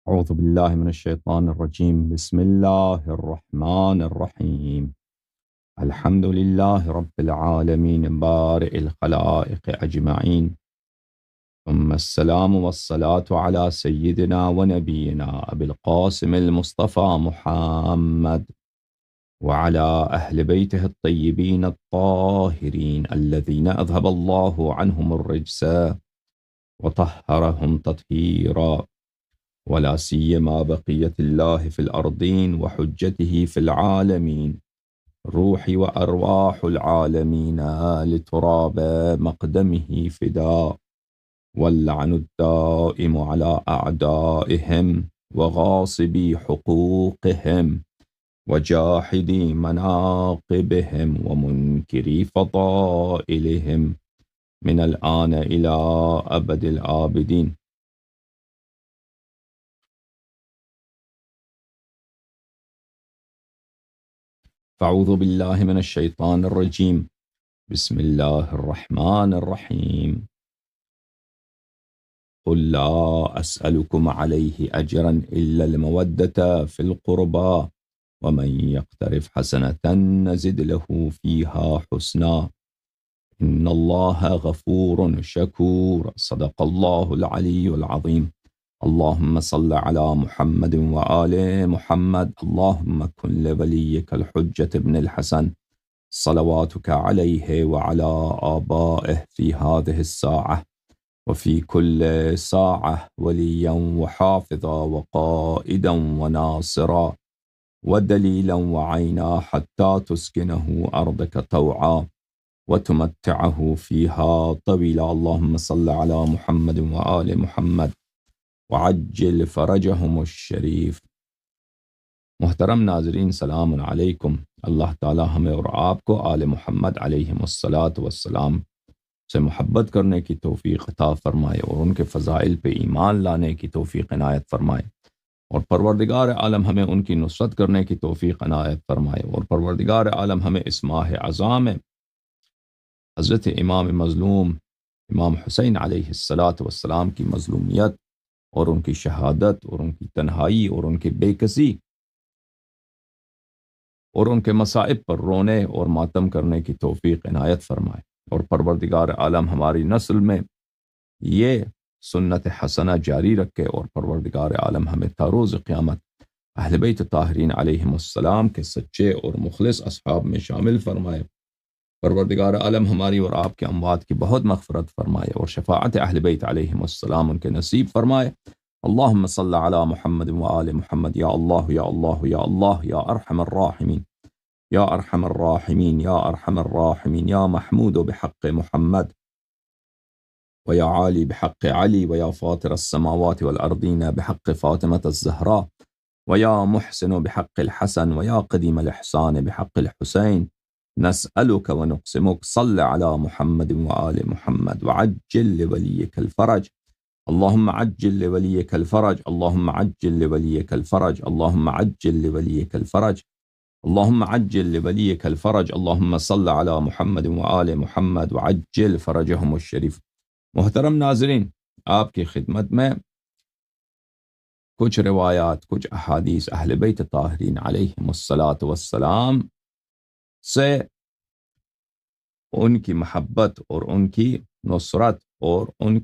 أعوذ بالله من الشيطان الرجيم. بسم الله الرحمن الرحيم. الحمد لله رب العالمين بارئ الخلائق أجمعين، ثم السلام والصلاة على سيدنا ونبينا أبي القاسم المصطفى محمد وعلى أهل بيته الطيبين الطاهرين الذين أذهب الله عنهم الرجس وطهرهم تطهيرا، ولا سيما بقية الله في الأرضين وحجته في العالمين، روح وأرواح العالمين لتراب مقدمه فداء، واللعن الدائم على أعدائهم وغاصبي حقوقهم وجاحدي مناقبهم ومنكري فضائلهم من الآن إلى أبد الآبدين. فأعوذ بالله من الشيطان الرجيم. بسم الله الرحمن الرحيم. قل لا أسألكم عليه أجرا إلا المودة في القربى، ومن يقترف حسنة نزد له فيها حسنا، إن الله غفور شكور. صدق الله العلي العظيم. اللهم صل على محمد وآل محمد. اللهم كن لوليك الحجة ابن الحسن صلواتك عليه وعلى آبائه في هذه الساعة وفي كل ساعة وليا وحافظا وقائدا وناصرا ودليلا وعينا، حتى تسكنه أرضك طوعا وتمتعه فيها طويلا. اللهم صل على محمد وآل محمد وعجل فرجهم الشریف. محترم ناظرین، سلام علیکم۔ اللہ تعالی ہمیں اور آپ کو آل محمد علیہم الصلاۃ والسلام سے محبت کرنے کی توفیق عطا فرمائے اور ان کے فضائل پہ ایمان لانے کی توفیق عنایت فرمائے، اور پروردگار عالم ہمیں ان کی نصرت کرنے کی توفیق عنایت فرمائے، اور پروردگار عالم ہمیں اس ماہ عظام میں حضرت امام مظلوم امام حسین علیہ الصلاۃ والسلام کی مظلومیت اور ان کی شہادت اور ان کی تنہائی اور ان کی بے کسی اور ان کے مصائب پر رونے اور ماتم کرنے کی توفیق عنایت فرمائے، اور پروردگار عالم ہماری نسل میں یہ سنت حسنہ جاری رکھے، اور پروردگار عالم ہمیں تا روز قیامت اہل بیت طاہرین علیہم السلام کے سچے اور مخلص اصحاب میں شامل فرمائے۔ پروردگار عالم ہماری اور آپ کے اموات کی بہت مغفرت فرمائے اور شفاعت اہل بیت علیہم السلام ان کے نصیب فرمائے۔ اللہم صل علی محمد وآل محمد۔ یا اللہ یا اللہ یا اللہ یا ارحم الراحمین یا ارحم الراحمین یا ارحم الراحمین، یا محمود بحق محمد ویا عالی بحق علی ویا فاطر السماوات والارضین بحق فاطمة الزہراء ویا محسن بحق الحسن ویا قدیم الاحسان بحق الحسین، نسألك ونقسمك صل على محمد وآل محمد وعجل لوليك الفرج، اللهم عجل لوليك الفرج، اللهم عجل لوليك الفرج، اللهم عجل لوليك الفرج، اللهم عجل لوليك الفرج، اللهم صل على محمد وآل محمد وعجل فرجهم الشریف۔ محترم ناظرین، آپ کی خدمت میں کچھ روایات، کچھ احادیث اہل بیت طاہرین علیہم الصلاۃ والسلام سے ان کی محبت اور ان کی نصرت اور ان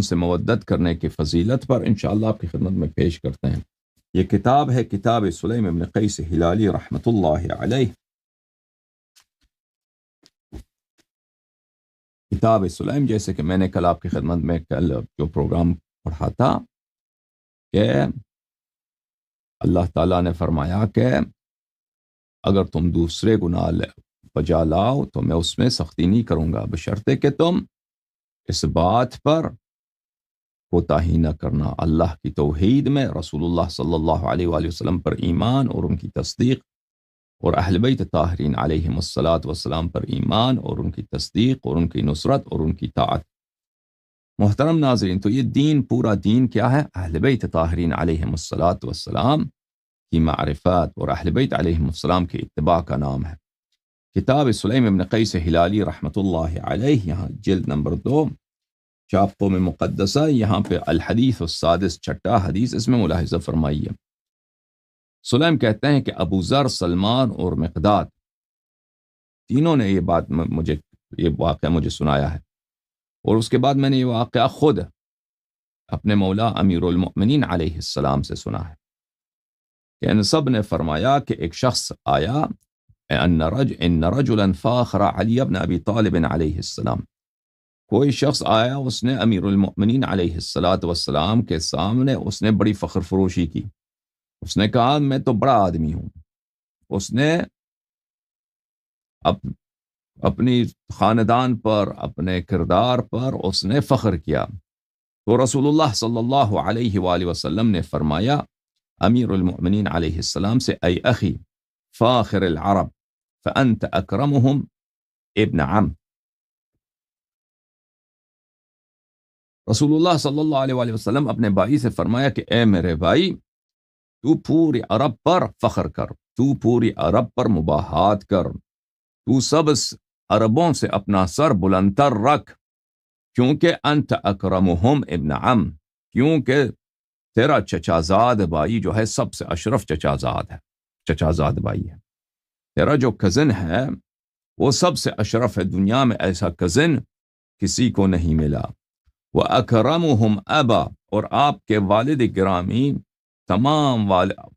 سے مودت کرنے کی فضیلت پر انشاءاللہ آپ کی خدمت میں پیش کرتے ہیں۔ یہ کتاب ہے کتاب سلیم ابن قیس ہلالی رحمۃ اللہ علیہ۔ کتاب سلیم، جیسے کہ میں نے کل آپ کی خدمت میں جو پروگرام پڑھا تھا کہ اللہ تعالیٰ نے فرمایا کہ اگر تم دوسرے گناہ بجا لاؤ تو میں اس میں سختی نہیں کروں گا، بشرطے کہ تم اس بات پر کوتاہی نہ کرنا، اللہ کی توحید میں، رسول اللہ صلی اللہ علیہ وآلہ وسلم پر ایمان اور ان کی تصدیق، اور اہل بیت طاہرین علیہم الصلاۃ والسلام پر ایمان اور ان کی تصدیق اور ان کی نصرت اور ان کی طاعت۔ محترم ناظرین، تو یہ دین، پورا دین کیا ہے؟ اہل بیت طاہرین علیہم الصلاۃ والسلام کی معرفت اور اہل بیت علیہم السلام کے اتباع کا نام ہے۔ کتاب سلیم ابن قیس ہلالی رحمۃ اللہ علیہ، یہاں جلد نمبر 2 چاپوں میں مقدسہ، یہاں پہ الحدیث السادس، چھٹا حدیث، اس میں ملاحظہ فرمائیے۔ سلیم کہتے ہیں کہ ابو ذر، سلمان اور مقداد تینوں نے یہ واقعہ مجھے سنایا ہے، اور اس کے بعد میں نے یہ واقعہ خود اپنے مولا امیر المؤمنین علیہ السلام سے سنا ہے کہ ان سب نے فرمایا کہ ایک شخص آیا، ان رجلا فاخر علی بن ابی طالب علیہ السلام، کوئی شخص آیا، اس نے امیر المؤمنین علیہ السلام کے سامنے اس نے بڑی فخر فروشی کی، اس نے کہا میں تو بڑا آدمی ہوں، اس نے اپنی خاندان پر، اپنے کردار پر اس نے فخر کیا۔ تو رسول اللہ صلی اللہ علیہ وآلہ وسلم نے فرمایا امیر المؤمنین علیہ السلام سے، اے اخی فاخر العرب فانت اکرمهم ابن عم۔ رسول اللہ صلی اللہ علیہ وآلہ وسلم اپنے بھائی سے فرمایا کہ اے میرے بھائی، تو پوری عرب پر فخر کر، تو پوری عرب پر مباحات کر، تو سب عربوں سے اپنا سر بلندتر رکھ، کیونکہ انت اکرمہم ابن عم، کیونکہ تیرا چچازاد بھائی جو ہے سب سے اشرف چچازاد بھائی ہے، تیرا جو کزن ہے وہ سب سے اشرف ہے، دنیا میں ایسا کزن کسی کو نہیں ملا۔ وَأَكْرَمُهُمْ أَبًا، اور آپ کے والد گرامی تمام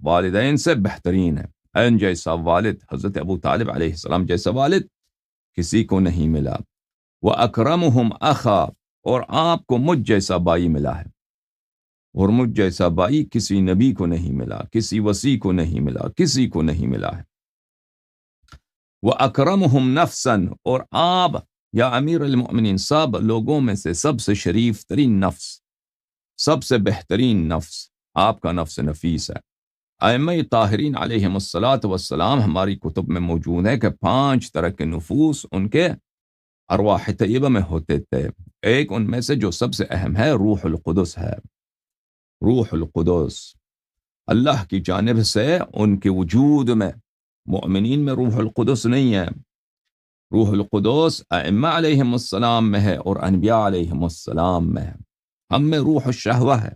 والدین سے بہترین ہے، این جیسا والد، حضرت ابو طالب علیہ السلام جیسا والد کسی کو نہیں ملا۔ وَأَكْرَمُهُمْ أَخًا، اور آپ کو مجھ جیسا بھائی ملا ہے، اور مجھ جیسا بھائی کسی نبی کو نہیں ملا، کسی وصی کو نہیں ملا، کسی کو نہیں ملا ہے۔ وَأَكْرَمُهُمْ نَفْسًا، اور آپ یا امیر المؤمنین سب لوگوں میں سے سب سے شریف ترین نفس، سب سے بہترین نفس آپ کا نفس نفیس ہے۔ ائمہ طاہرین علیہم الصلاۃ والسلام ہماری کتب میں موجود ہے کہ 5 طرح کے نفوس ان کے ارواح طیبہ میں ہوتے تھے، ایک ان میں سے جو سب سے اہم ہے روح القدس ہے۔ روح القدس اللہ کی جانب سے ان کے وجود میں، مؤمنین میں روح القدس نہیں ہے، روح القدس ائمہ علیہم السلام میں ہے اور انبیاء علیہم السلام میں ہے۔ ہم میں روح الشہوہ ہے،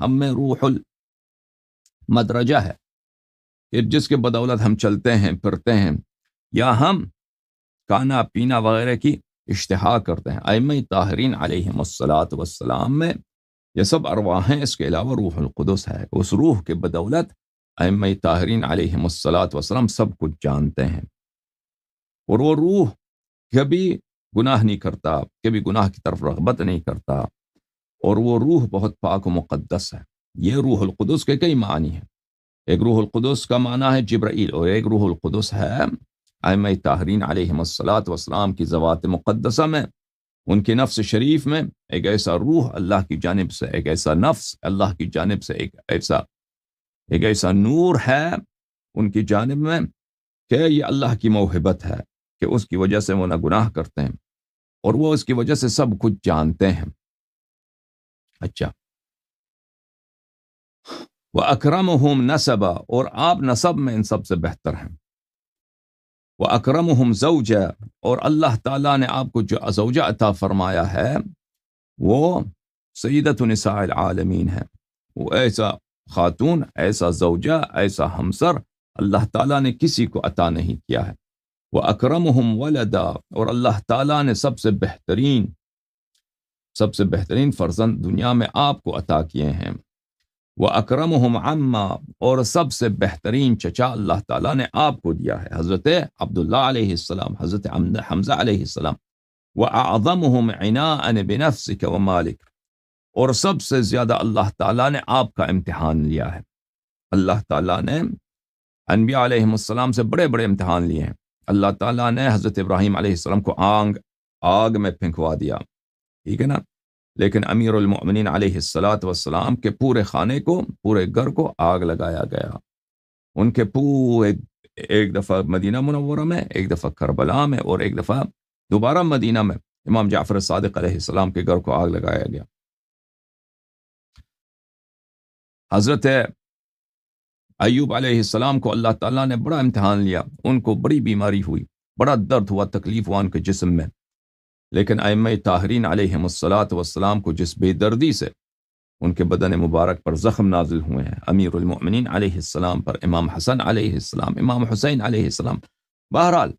ہم میں روح المدرجہ ہے کہ جس کے بدولت ہم چلتے ہیں، پھرتے ہیں، یا ہم کھانا پینا وغیرہ کی اشتہا کرتے ہیں۔ ائمہ طاہرین علیہم السلام میں یہ سب ارواح ہیں، اس کے علاوہ روح القدس ہے، اس روح کے بدولت ائمہ طاہرین علیہم السلام سب کچھ جانتے ہیں، اور وہ روح کبھی گناہ نہیں کرتا، کبھی گناہ کی طرف رغبت نہیں کرتا، اور وہ روح بہت پاک و مقدس ہے۔ یہ روح القدس کے کئی معنی ہیں، ایک روح القدس کا معنی ہے جبرائیل، اور ایک روح القدس ہے ائمہ طاہرین علیہم السلام کی ذوات مقدسہ میں، ان کے نفس شریف میں ایک ایسا روح اللہ کی جانب سے، ایک ایسا نفس اللہ کی جانب سے، ایک ایسا نور ہے ان کی جانب میں کہ یہ اللہ کی موہبت ہے کہ اس کی وجہ سے وہ نہ گناہ کرتے ہیں، اور وہ اس کی وجہ سے سب کچھ جانتے ہیں۔ اچھا، وَأَكْرَمُهُمْ نَسَبًا، اور آپ نسب میں ان سب سے بہتر ہیں۔ وَأَكْرَمُهُمْ زَوْجًا، اور اللہ تعالیٰ نے آپ کو جو زوجہ عطا فرمایا ہے وہ سیدۃ نساء العالمین ہے، وہ ایسا خاتون، ایسا زوجہ، ایسا ہمسر اللہ تعالیٰ نے کسی کو عطا نہیں کیا ہے۔ وَأَكْرَمُهُمْ وَلَدًا، اور اللہ تعالیٰ نے سب سے بہترین فرزند دنیا میں آپ کو عطا کیے ہیں۔ وَأَكْرَمُهُمْ عَمًّا، اور سب سے بہترین چچا اللہ تعالیٰ نے آپ کو دیا ہے، حضرت عبداللہ علیہ السلام، حضرت حمزہ علیہ السلام۔ وَأَعْظَمُهُمْ عِنَاءً بِنَفْسِكَ وَمَالِكَ، اور سب سے زیادہ اللہ تعالیٰ نے آپ کا امتحان لیا ہے۔ اللہ تعالیٰ نے انبیاء علیہ السلام سے بڑے بڑے امتحان لیے ہیں۔ اللہ تعالیٰ نے حضرت ابراہیم علیہ السلام کو آگ میں پھینکوا دیا، ٹھیک ہے نا، لیکن امیر المؤمنین علیہ السلام کے پورے خانے کو، پورے گھر کو آگ لگایا گیا، ان کے پورے، ایک دفعہ مدینہ منورہ میں، ایک دفعہ کربلا میں، اور ایک دفعہ دوبارہ مدینہ میں امام جعفر صادق علیہ السلام کے گھر کو آگ لگایا گیا۔ حضرت ایوب علیہ السلام کو اللہ تعالیٰ نے بڑا امتحان لیا، ان کو بڑی بیماری ہوئی، بڑا درد ہوا، تکلیف ہوا ان کے جسم میں، لیکن ائمہ طاہرین علیہم الصلاۃ والسلام کو جس بے دردی سے ان کے بدن مبارک پر زخم نازل ہوئے ہیں، امیر المؤمنین علیہ السلام پر، امام حسن علیہ السلام، امام حسین علیہ السلام، بہرحال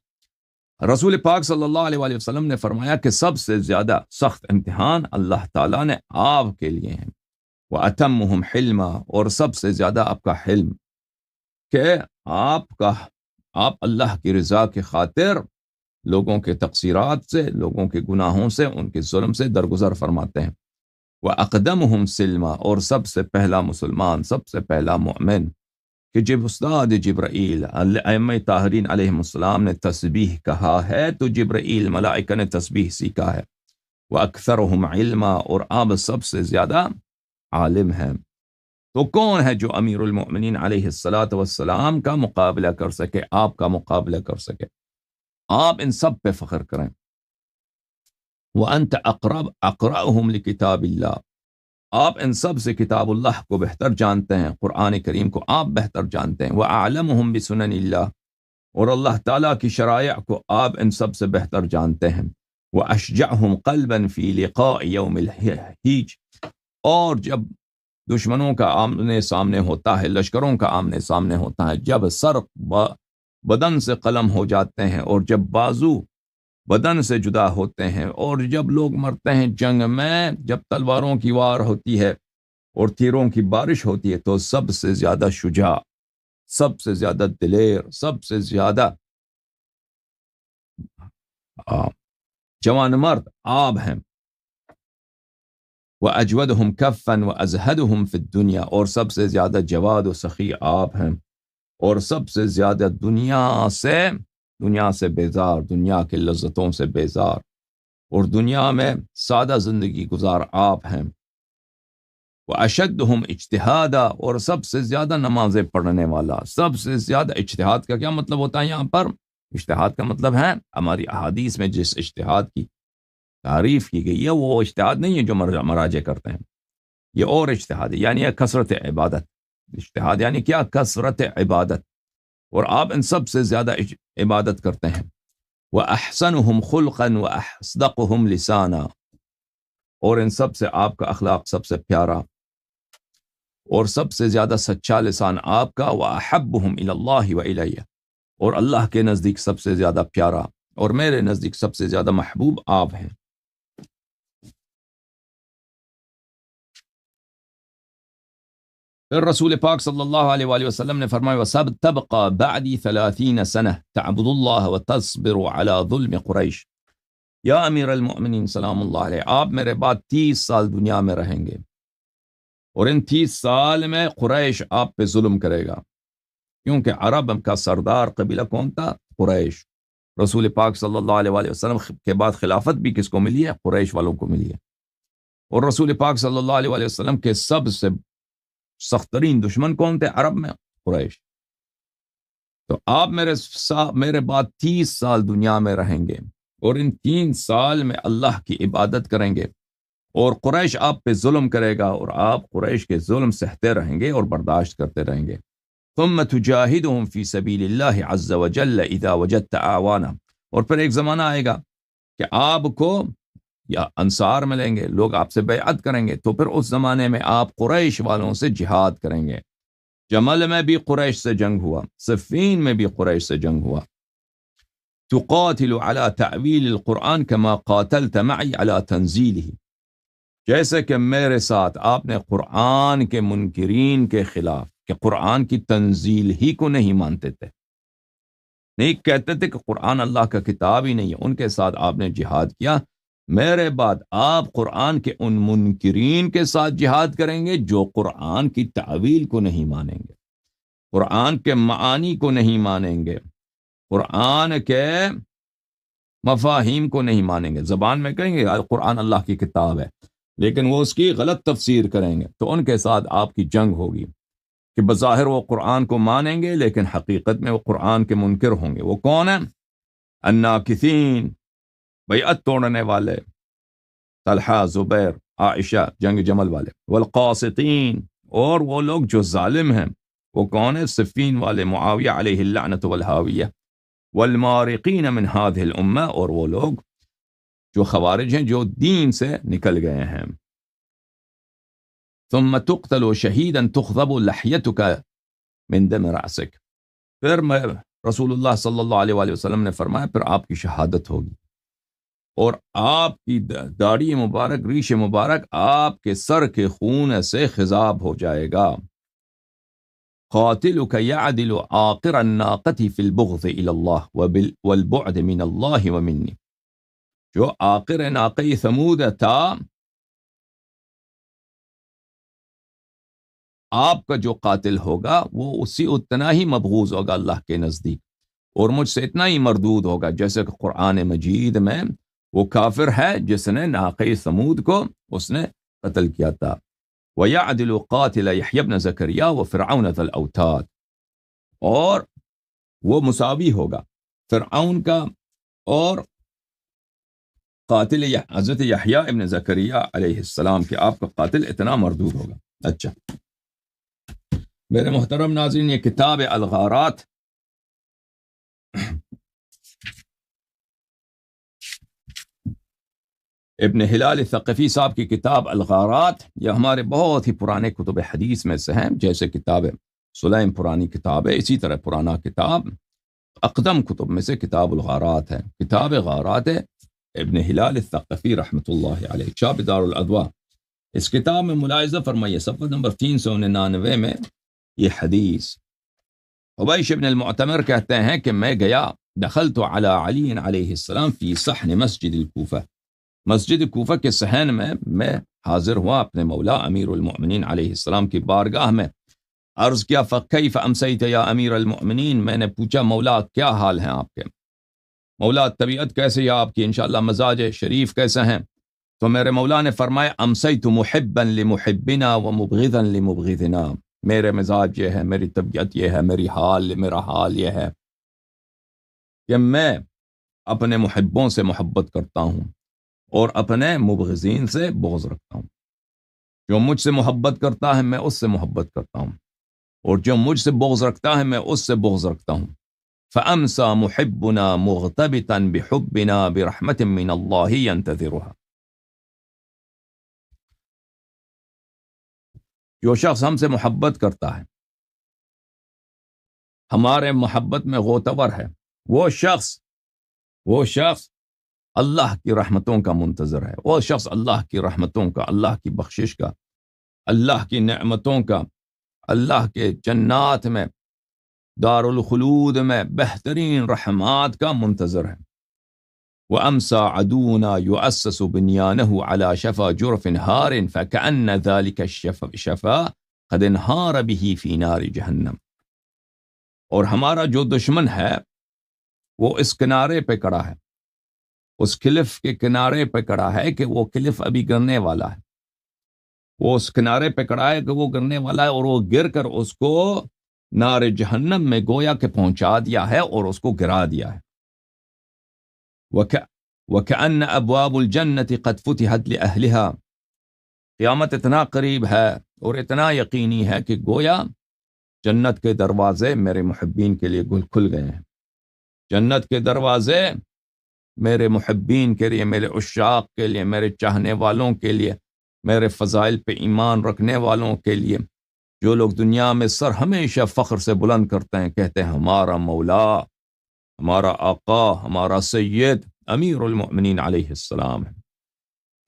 رسول پاک صلی اللہ علیہ وآلہ وسلم نے فرمایا کہ سب سے زیادہ سخت امتحان اللہ تعالیٰ نے آپ کے لیے ہیں، وَأَتَمُّهُمْ حِلْمًا، اور سب سے زیادہ آپ کا حلم، کہ آپ اللہ کی رضا کی خاطر لوگوں کے تقصیرات سے، لوگوں کے گناہوں سے، ان کے ظلم سے درگزر فرماتے ہیں۔ وَأَقْدَمُهُمْ سِلْمًا، اور سب سے پہلا مسلمان، سب سے پہلا مومن کہ جب استاد جبرائیل ائمہ طاہرین علیہم السلام نے تسبیح کہا ہے تو جبرائیل ملائکہ نے تسبیح سیکھا ہے۔ وَأَكْثَرُهُمْ عِلْمًا، اور آپ سب سے زیادہ عالم ہیں۔ تو کون ہے جو امیر المؤمنین علیہ الصلاۃ والسلام کا مقابلہ کر سکے، آپ کا مقابلہ کر سکے؟ آپ ان سب پہ فخر کریں۔ وَأَنْتَ أَقْرَأُهُمْ لِكِتَابِ اللَّهِ، آپ ان سب سے کتاب اللہ کو بہتر جانتے ہیں، قرآن کریم کو آپ بہتر جانتے ہیں۔ وَأَعْلَمُهُمْ بِسُنَنِ اللَّهِ، اور اللہ تعالیٰ کی شرائع کو آپ ان سب سے بہتر جانتے ہیں۔ وَأَشْجَعْهُمْ قَلْبًا فِي لِقَاءِ يَوْمِ الْحِیج، اور جب دشمنوں کا آمنے سامنے ہوتا ہے، لشکروں کا آمنے سامنے ہوتا ہے، جب سر بدن سے قلم ہو جاتے ہیں، اور جب بازو بدن سے جدا ہوتے ہیں، اور جب لوگ مرتے ہیں جنگ میں، جب تلواروں کی وار ہوتی ہے اور تیروں کی بارش ہوتی ہے، تو سب سے زیادہ شجاع، سب سے زیادہ دلیر، سب سے زیادہ جوان مرد آپ ہیں۔ وَأَجْوَدُهُمْ كَفًّا وَأَزْهَدُهُمْ فِي الدُّنْيَا، اور سب سے زیادہ جواد و سخی آپ ہیں، اور سب سے زیادہ دنیا سے بیزار، دنیا کی لذتوں سے بیزار، اور دنیا میں سادہ زندگی گزار آپ ہیں۔ وَأَشَدُّهُمْ اجتہادا، اور سب سے زیادہ نمازیں پڑھنے والا، سب سے زیادہ۔ اجتہاد کا کیا مطلب ہوتا ہے یہاں پر؟ اجتہاد کا مطلب ہے ہماری احادیث میں جس اجتہاد کی تعریف کی گئی ہے وہ اجتہاد نہیں ہے جو مراجع کرتے ہیں، یہ اور اجتہاد ہے، یعنی کثرت عبادت۔ اجتہاد یعنی کیا؟ کثرت عبادت، اور آپ ان سب سے زیادہ عبادت کرتے ہیں۔ وَأَحْسَنُهُمْ خُلْقًا وَأَصْدَقُهُمْ لِسَانًا، اور ان سب سے آپ کا اخلاق سب سے پیارا اور سب سے زیادہ سچا لسان آپ کا۔ وَأَحَبُّهُمْ إِلَى اللَّهِ وَإِلَيَّ، اور اللہ کے نزدیک سب سے زیادہ پیارا اور میرے نزدیک سب سے زیادہ محبوب آپ ہیں۔ پھر رسول پاک صلی اللہ علیہ وآلہ وسلم نے فرمایا وَسَبْ تَبْقَى بَعْدِي 30 سَنَةً تَعْبُدُ اللَّهَ وَتَصْبِرُ عَلَى ظُلْمِ قُرَيْش۔ یا امیر المؤمنین سلام اللہ علیہ، آپ میرے بعد 30 سال دنیا میں رہیں گے، اور ان 30 سال میں قریش آپ پہ ظلم کرے گا، کیونکہ عرب کا سردار قبیلہ کون تھا؟ قریش۔ رسول پاک صلی اللہ علیہ وآلہ وسلم کے بعد خلافت بھی کس کو ملی ہے؟ قریش والوں کو ملی ہے، اور رسول پاک صلی اللہ علیہ وآلہ وسلم کے سب سے سخت ترین دشمن کون تھے عرب میں؟ قریش۔ تو آپ میرے بعد 30 سال دنیا میں رہیں گے، اور ان 3 سال میں اللہ کی عبادت کریں گے، اور قریش آپ پہ ظلم کرے گا، اور آپ قریش کے ظلم سہتے رہیں گے اور برداشت کرتے رہیں گے۔ ثم تجاہدہم فی سبیل اللہ عز وجل اذا وجدت اعوانا، اور پھر ایک زمانہ آئے گا کہ آپ کو یا انصار ملیں گے، لوگ آپ سے بیعت کریں گے، تو پھر اس زمانے میں آپ قریش والوں سے جہاد کریں گے۔ جمل میں بھی قریش سے جنگ ہوا، صفین میں بھی قریش سے جنگ ہوا۔ تقاتل على تعویل القرآن كما قاتلت معي على تنزیلہ، جیسے کہ میرے ساتھ آپ نے قرآن کے منکرین کے خلاف، کہ قرآن کی تنزیل ہی کو نہیں مانتے تھے، نہیں کہتے تھے کہ قرآن اللہ کا کتاب ہی نہیں ہے، ان کے ساتھ آپ نے جہاد کیا۔ میرے بعد آپ قرآن کے ان منکرین کے ساتھ جہاد کریں گے جو قرآن کی تعویل کو نہیں مانیں گے، قرآن کے معانی کو نہیں مانیں گے، قرآن کے مفاہیم کو نہیں مانیں گے۔ زبان میں کہیں گے قرآن اللہ کی کتاب ہے، لیکن وہ اس کی غلط تفسیر کریں گے، تو ان کے ساتھ آپ کی جنگ ہوگی، کہ بظاہر وہ قرآن کو مانیں گے لیکن حقیقت میں وہ قرآن کے منکر ہوں گے۔ وہ کون ہیں؟ الناکثین، بیعت توڑنے والے، طلحہ، زبیر، عائشہ، جنگ جمل والے، والقاسطین، اور وہ لوگ جو ظالم ہیں، وہ کون ہیں؟ صفین والے، معاویہ علیہ اللعنۃ والہاویہ، والمارقین من هذه الامہ، اور وہ لوگ جو خوارج ہیں جو دین سے نکل گئے ہیں. ثم تقتل شہیدا تخضب لحیتک من دم رأسک. پھر رسول اللہ صلی اللہ علیہ وآلہ وسلم نے فرمایا پھر آپ کی شہادت ہوگی اور آپ کی داڑھی مبارک ریش مبارک آپ کے سر کے خون سے خضاب ہو جائے گا. قاتلک یعدل عاقر الناقة فی البغض الی اللہ والبعد من اللہ ومنی. جو عاقر ناقہ ثمود تھا آپ کا جو قاتل ہوگا وہ اسی اتنا ہی مبغوض ہوگا اللہ کے نزدیک اور مجھ سے اتنا ہی مردود ہوگا جیسے کہ قرآن مجید میں وہ کافر ہے جس نے ناقہ ثمود کو اس نے قتل کیا تھا. وَيَعْدِلُ قَاتِلَ يَحْيَى بْنَ زَكَرِيَّا وَفِرْعَوْنَ ذَا الْأَوْتَادِ. اور وہ مساوی ہوگا فرعون کا اور قاتل حضرت یحییٰ ابن زکریا علیہ السلام کے. آپ کا قاتل اتنا مردود ہوگا. اچھا میرے محترم ناظرین، یہ کتاب الغارات ابن ہلال ثقفی صاحب کی کتاب الغارات، یہ ہمارے بہت ہی پرانے کتب حدیث میں سے ہیں. جیسے کتاب سلیم پرانی کتاب ہے، اسی طرح پرانا کتاب اقدم کتب میں سے کتاب الغارات ہے. کتاب غارات ہے ابن ہلال ثقفی رحمۃ اللہ علیہ، چاپ دار الادواء. اس کتاب میں ملاحظہ فرمائیے صفحہ نمبر 399 میں یہ حدیث. حبیش بن المعتمر کہتے ہیں کہ میں گیا دخلت علی علی علیہ السلام فی صحن مسجد الکوفہ. مسجد کوفہ کے صحن میں حاضر ہوا اپنے مولا امیر المؤمنین علیہ السلام کی بارگاہ میں. عرض کیا فکیف امسیت یا امیر المؤمنین، میں نے پوچھا مولا کیا حال ہیں آپ کے، مولا طبیعت کیسے ہے آپ کی، انشاءاللہ مزاج شریف کیسے ہیں. تو میرے مولا نے فرمایا امسیت محبا لمحبنا ومبغضا لمبغضنا. میرے مزاج یہ ہے، میری طبیعت یہ ہے، میرا حال یہ ہے کہ میں اپنے محبوں سے محبت کرتا ہوں اور اپنے مبغضین سے بغض رکھتا ہوں. جو مجھ سے محبت کرتا ہے میں اس سے محبت کرتا ہوں اور جو مجھ سے بغض رکھتا ہے میں اس سے بغض رکھتا ہوں. فَأَمْسَى مُحِبُّنَا مُغْتَبِطًا بِحُبِّنَا بِرَحْمَةٍ مِّنَ اللَّهِ يَنْتَظِرُهَا. جو شخص ہم سے محبت کرتا ہے، ہمارے محبت میں غوطور ہے، وہ شخص اللہ کی رحمتوں کا منتظر ہے. وہ شخص اللہ کی رحمتوں کا، اللہ کی بخشش کا، اللہ کی نعمتوں کا، اللہ کے جنات میں دار الخلود میں بہترین رحمات کا منتظر ہے. وَأَمْسَى عَدُوُّنَا يُؤَسَّسُ بُنْيَانَهُ عَلَى شَفَا جُرْفٍ هَارٍ فَكَأَنَّ ذَلِكَ الشَّفَا قَدْ انْهَارَ بِهِ فِي نَارِ جَهَنَّمَ. اور ہمارا جو دشمن ہے وہ اس کنارے پہ کڑا ہے، اس کلف کے کنارے پہ کڑا ہے کہ وہ کلف ابھی گرنے والا ہے. وہ اس کنارے پہ کڑا ہے کہ وہ گرنے والا ہے اور وہ گر کر اس کو نار جہنم میں گویا کہ پہنچا دیا ہے اور اس کو گرا دیا ہے. وَكَأَنَّ أَبْوَابُ الْجَنَّةِ قَدْ فُتِحَتْ لِأَهْلِهَا. قیامت اتنا قریب ہے اور اتنا یقینی ہے کہ گویا جنت کے دروازے میرے محبین کے لیے کھل گئے ہیں. جنت کے دروازے میرے محبین کے لیے، میرے عشاق کے لیے، میرے چاہنے والوں کے لیے، میرے فضائل پہ ایمان رکھنے والوں کے لیے، جو لوگ دنیا میں سر ہمیشہ فخر سے بلند کرتے ہیں، کہتے ہیں ہمارا مولا، ہمارا آقا، ہمارا سید امیر المؤمنین علیہ السلام ہے.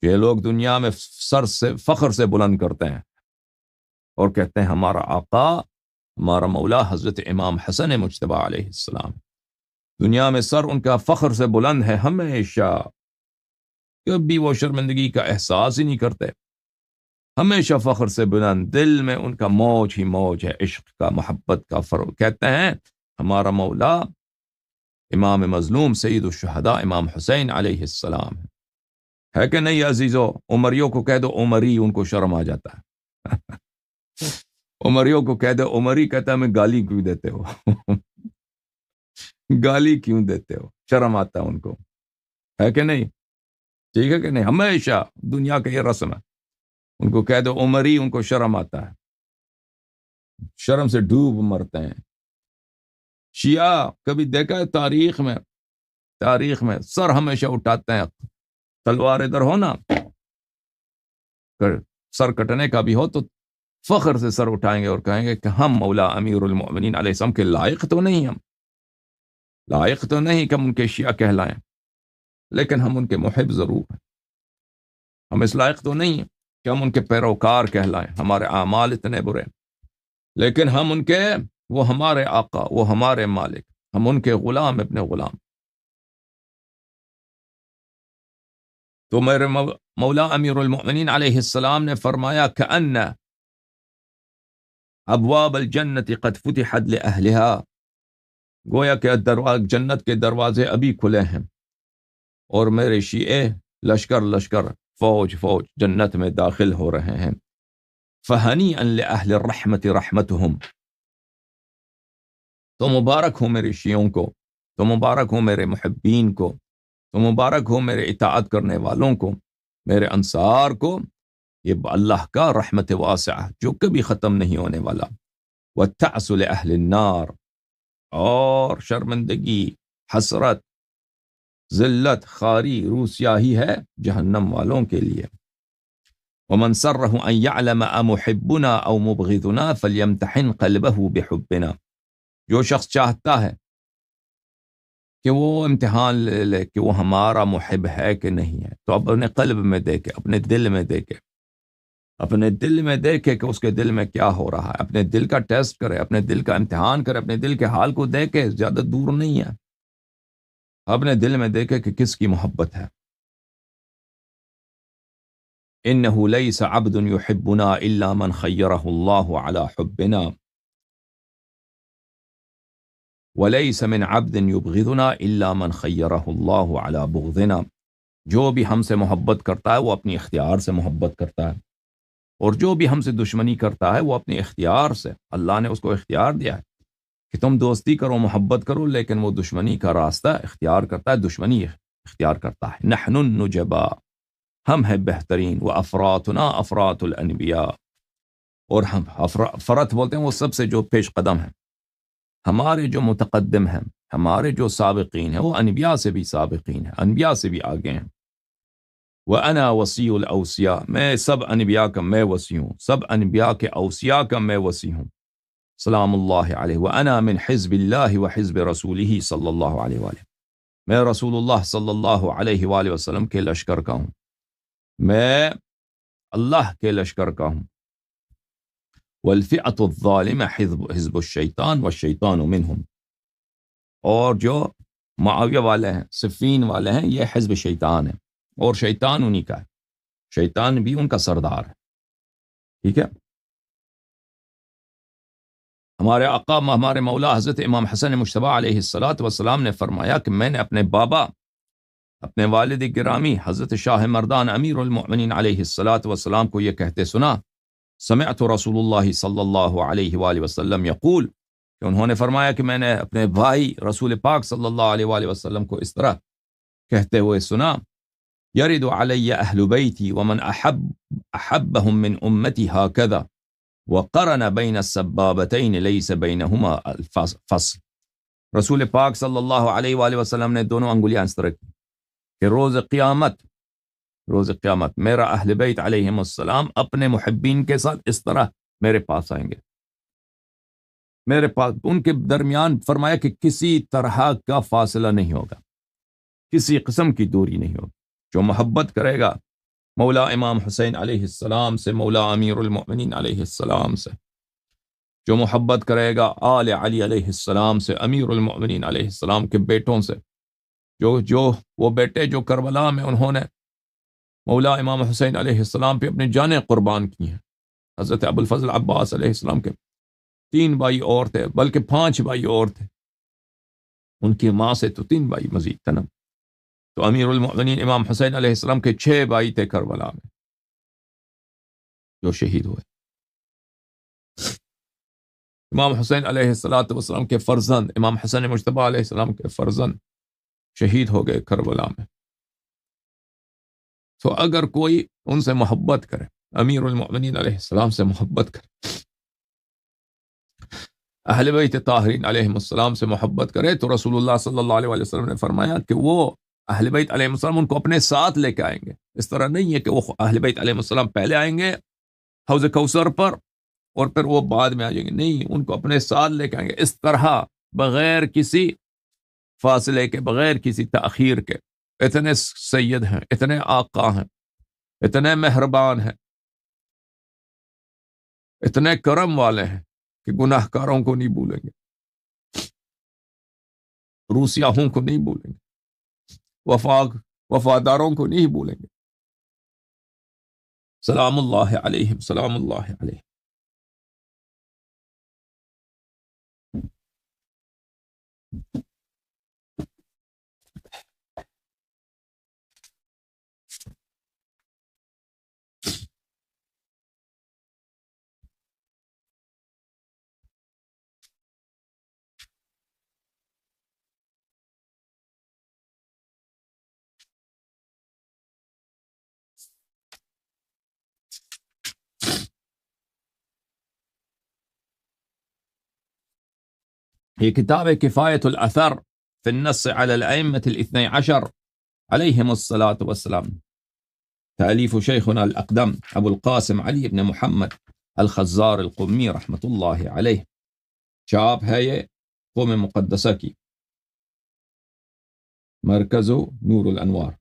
یہ لوگ دنیا میں سر سے فخر سے بلند کرتے ہیں اور کہتے ہیں ہمارا آقا، ہمارا مولا حضرت امام حسن مجتبی علیہ السلام. دنیا میں سر ان کا فخر سے بلند ہے، ہمیشہ کبھی وہ شرمندگی کا احساس ہی نہیں کرتے، ہمیشہ فخر سے بلند، دل میں ان کا موج ہی موج ہے، عشق کا، محبت کا فروغ. کہتے ہیں ہمارا مولا امام مظلوم سید الشہداء امام حسین علیہ السلام ہے کہ نہیں عزیزو؟ عمریوں کو کہہ دو عمری، ان کو شرم آ جاتا ہے. عمریوں کو کہہ دو عمری، کہتا ہے میں گالی کیوں دیتے ہو؟ گالی کیوں دیتے ہو؟ شرم آتا ہے ان کو، ہے کہ نہیں؟ ٹھیک ہے کہ نہیں؟ ہمیشہ دنیا کا یہ رسم ہے، ان کو کہہ دو عمری، ان کو شرم آتا ہے، شرم سے ڈوب مرتے ہیں. شیعہ کبھی دیکھا ہے تاریخ میں سر ہمیشہ اٹھاتے ہیں تلوار ادھر ہونا، سر کٹنے کا بھی ہو تو فخر سے سر اٹھائیں گے اور کہیں گے کہ ہم مولا امیر المؤمنین علیہ السلام کے لائق تو نہیں، ہم لائق تو نہیں کہ ہم ان کے شیعہ کہلائیں، لیکن ہم ان کے محب ضرور ہیں، ہم اس لائق تو نہیں ہیں کہ ہم ان کے پیروکار کہلائیں، ہمارے اعمال اتنے برے، لیکن ہم ان کے، وہ ہمارے آقا، وہ ہمارے مالک، ہم ان کے غلام، ابن غلام۔ تو میرے مولا امیر المؤمنین علیہ السلام نے فرمایا کأن ابواب الجنت قد فتحت لأہلها، گویا کہ جنت کے دروازے ابھی کھلے ہیں اور میرے شیعے لشکر لشکر، فوج فوج جنت میں داخل ہو رہے ہیں۔ فہنیئا لأہل الرحمت رحمتہم، تو مبارک ہو میرے شیعوں کو، تو مبارک ہو میرے محبین کو، تو مبارک ہو میرے اطاعت کرنے والوں کو، میرے انصار کو، یہ اللہ کا رحمت واسعہ جو کبھی ختم نہیں ہونے والا۔ وَالتَّعْسُ لِأَهْلِ النَّارِ، اور شرمندگی، حسرت، ذلت، خاری، روسیاہی ہے جہنم والوں کے لیے۔ وَمَنْ سَرَّهُ أَنْ يَعْلَمَ أَمُحِبُّنَا أَوْ مُبْغِضُنَا فَلْيَمْتَحِنْ قَلْبَهُ بِحُبِّنَا، جو شخص چاہتا ہے کہ وہ امتحان لے لے کہ وہ ہمارا محب ہے کہ نہیں ہے، تو اپنے قلب میں دیکھے، اپنے دل میں دیکھے، اپنے دل میں دیکھے کہ اس کے دل میں کیا ہو رہا ہے، اپنے دل کا ٹیسٹ کرے، اپنے دل کا امتحان کرے، اپنے دل کے حال کو دیکھے، زیادہ دور نہیں ہے، اپنے دل میں دیکھے کہ کس کی محبت ہے۔ إِنَّهُ لَيْسَ عَبْدٌ يُحِبُّنَا إِلَّا مَنْ خَيَّرَهُ اللَّهُ عَلَى حُبِّنَا وَلَيْسَ مِنْ عَبْدٍ يُبْغِضُنَا إِلَّا مَنْ خَيَّرَهُ اللَّهُ عَلَى بُغْضِنَا، جو بھی ہم سے محبت کرتا ہے وہ اپنی اختیار سے محبت کرتا ہے، اور جو بھی ہم سے دشمنی کرتا ہے وہ اپنے اختیار سے، اللہ نے اس کو اختیار دیا ہے کہ تم دوستی کرو، محبت کرو، لیکن وہ دشمنی کا راستہ اختیار کرتا ہے، دشمنی اختیار کرتا ہے۔ نحن النجبا، ہم ہیں بہترین، وہ افراتنا افرات الانبیاء، اور ہم فرت بولتے ہیں وہ سب سے جو پیش قدم ہیں، ہمارے جو متقدم ہیں، ہمارے جو سابقین ہیں وہ انبیاء سے بھی سابقین ہیں، انبیاء سے بھی آگے ہیں۔ وَأَنَا وَصِيُّ الْأَوْصِيَاء، میں سب انبیاء کا میں وصی ہوں، سب انبیاء کے اوصیاء کا میں وصی ہوں، سلام اللہ علیہ۔ وَأَنَا مِنْ حِزْبِ اللَّهِ وَحِزْبِ رَسُولِهِ صلی اللہ علیہ وآلہ، میں رسول اللہ صلی اللہ علیہ وآلہ وسلم کے لشکر کا ہوں، میں اللہ کے لشکر کا ہوں۔ وَالْفِئَةُ الظَّالِمَةُ حِزْبُ الشَّيْطَانِ وَالشَّيْطَانُ مِنْهُمْ، اور جو معاویہ والے ہیں، صفین والے ہیں، یہ حزب شیطان ہے، اور شیطان انہی کا ہے، شیطان بھی ان کا سردار ہے، ٹھیک ہے۔ ہمارے آقا، ہمارے مولا حضرت امام حسن مجتبی علیہ السلام نے فرمایا کہ میں نے اپنے بابا، اپنے والد گرامی حضرت شاہ مردان امیر المؤمنین علیہ السلام کو یہ کہتے سنا، سمعت رسول اللہ صلی اللہ علیہ وآلہ وسلم یقول، کہ انہوں نے فرمایا کہ میں نے اپنے بھائی رسول پاک صلی اللہ علیہ وآلہ وسلم کو اس طرح کہتے ہوئے سنا، یرد علی اہل بیتی ومن احبهم من امتی هكذا وقرن بین السبابتین لیس بینہما الفصل، رسول پاک صلی اللہ علیہ وآلہ وسلم نے دونوں انگلیاں اس طرح کی کہ روز قیامت میرا اہل بیت علیہم السلام اپنے محبین کے ساتھ اس طرح میرے پاس آئیں گے، میرے پاس ان کے درمیان فرمایا کہ کسی طرح کا فاصلہ نہیں ہوگا، کسی قسم کی دوری نہیں ہوگی، جو محبت کرے گا مولا امام حسین علیہ السلام سے، مولا امیر المؤمنین علیہ السلام سے، جو محبت کرے گا آل علی علیہ السلام سے، امیر المؤمنین علیہ السلام کے بیٹوں سے، جو وہ بیٹے جو کربلا میں انہوں نے مولا امام حسین علیہ السلام پہ اپنی جانیں قربان کی ہیں، حضرت ابو الفضل عباس علیہ السلام کے 3 بھائی اور تھے، بلکہ 5 بھائی اور تھے، ان کی ماں سے تو 3 بھائی مزید تھے نا، تو امیر المؤمنین امام حسین علیہ السلام کے 6 بھائی تھے کربلا میں جو شہید ہوئے، امام حسین علیہ السلام کے فرزند، امام حسن مجتبی علیہ السلام کے فرزند شہید ہو گئے کربلا میں۔ تو اگر کوئی ان سے محبت کرے، امیر المؤمنین علیہ السلام سے محبت کرے، اہل بیت طاہرین علیہ السلام سے محبت کرے، تو رسول اللہ صلی اللہ علیہ وسلم نے فرمایا کہ وہ اہل بیت علیہ السلام ان کو اپنے ساتھ لے کے آئیں گے. اس طرح نہیں ہے کہ وہ اہل بیت علیہ السلام پہلے آئیں گے حوض کوثر پر اور پھر وہ بعد میں آ جائیں گے. نہیں، ان کو اپنے ساتھ لے کے آئیں گے اس طرح، بغیر کسی فاصلے کے، بغیر کسی تاخیر کے. اتنے سید ہیں، اتنے آقا ہیں، اتنے مہربان ہیں، اتنے کرم والے ہیں کہ گناہ کاروں کو نہیں بھولیں گے، روسیاہوں کو نہیں بھولیں گے، وفاداروں کو نہیں بھولیں گے. سلام اللہ علیہم، سلام اللہ علیہ. یہ کتاب ہے کفایت الاثر فی النص علی الائمة الاثنی عشر علیہم الصلاة والسلام، تألیف شیخنا الاقدم ابو القاسم علی بن محمد الخزار القمی رحمۃ اللہ علیہ. چاپ ہے یہ قوم مقدسہ کی، مرکز نور الانوار.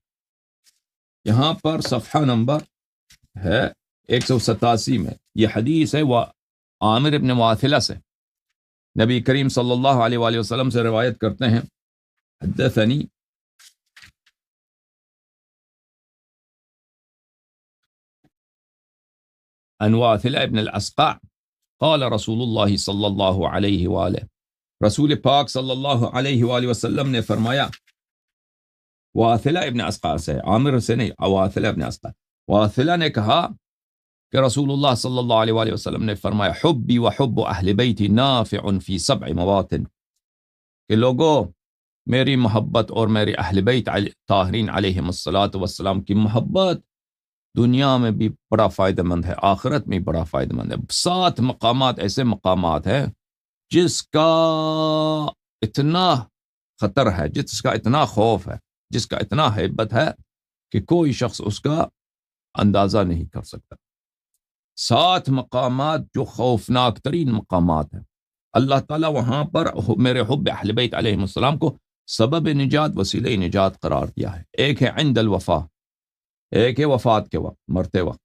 یہاں پر صفحہ نمبر ہے 187 میں یہ حدیث ہے وہ عامر ابن واثلہ سے، نبی کریم صلی اللہ علیہ وآلہ وسلم سے روایت کرتے ہیں، حدثنی عن واثلہ ابن الاسقع قال رسول اللہ صلی اللہ علیہ وآلہ، رسول پاک صلی اللہ علیہ وآلہ وسلم نے فرمایا. واثلہ ابن اسقع سے، عامر سے نہیں، واثلہ ابن اسقع. واثلہ نے کہا کہ رسول اللہ صلی اللہ علیہ وآلہ وسلم نے فرمایا حبی و حب اہل بیتی نافع فی 7 مواطن، کہ لوگوں میری محبت اور میرے اہل بیت طاہرین علیہم الصلاۃ والسلام کی محبت دنیا میں بھی بڑا فائدہ مند ہے، آخرت میں بڑا فائدہ مند ہے. 7 مقامات ایسے مقامات ہیں جس کا اتنا خطر ہے، جس کا اتنا خوف ہے، جس کا اتنا ہیبت ہے کہ کوئی شخص اس کا اندازہ نہیں کر سکتا. 7 مقامات جو خوفناک ترین مقامات ہیں. اللہ تعالیٰ وہاں پر میرے حب اہل بیت علیہم السلام کو سبب نجات، وسیلہ نجات قرار دیا ہے. ایک ہے عند الوفا، ایک ہے وفات کے وقت، مرتے وقت.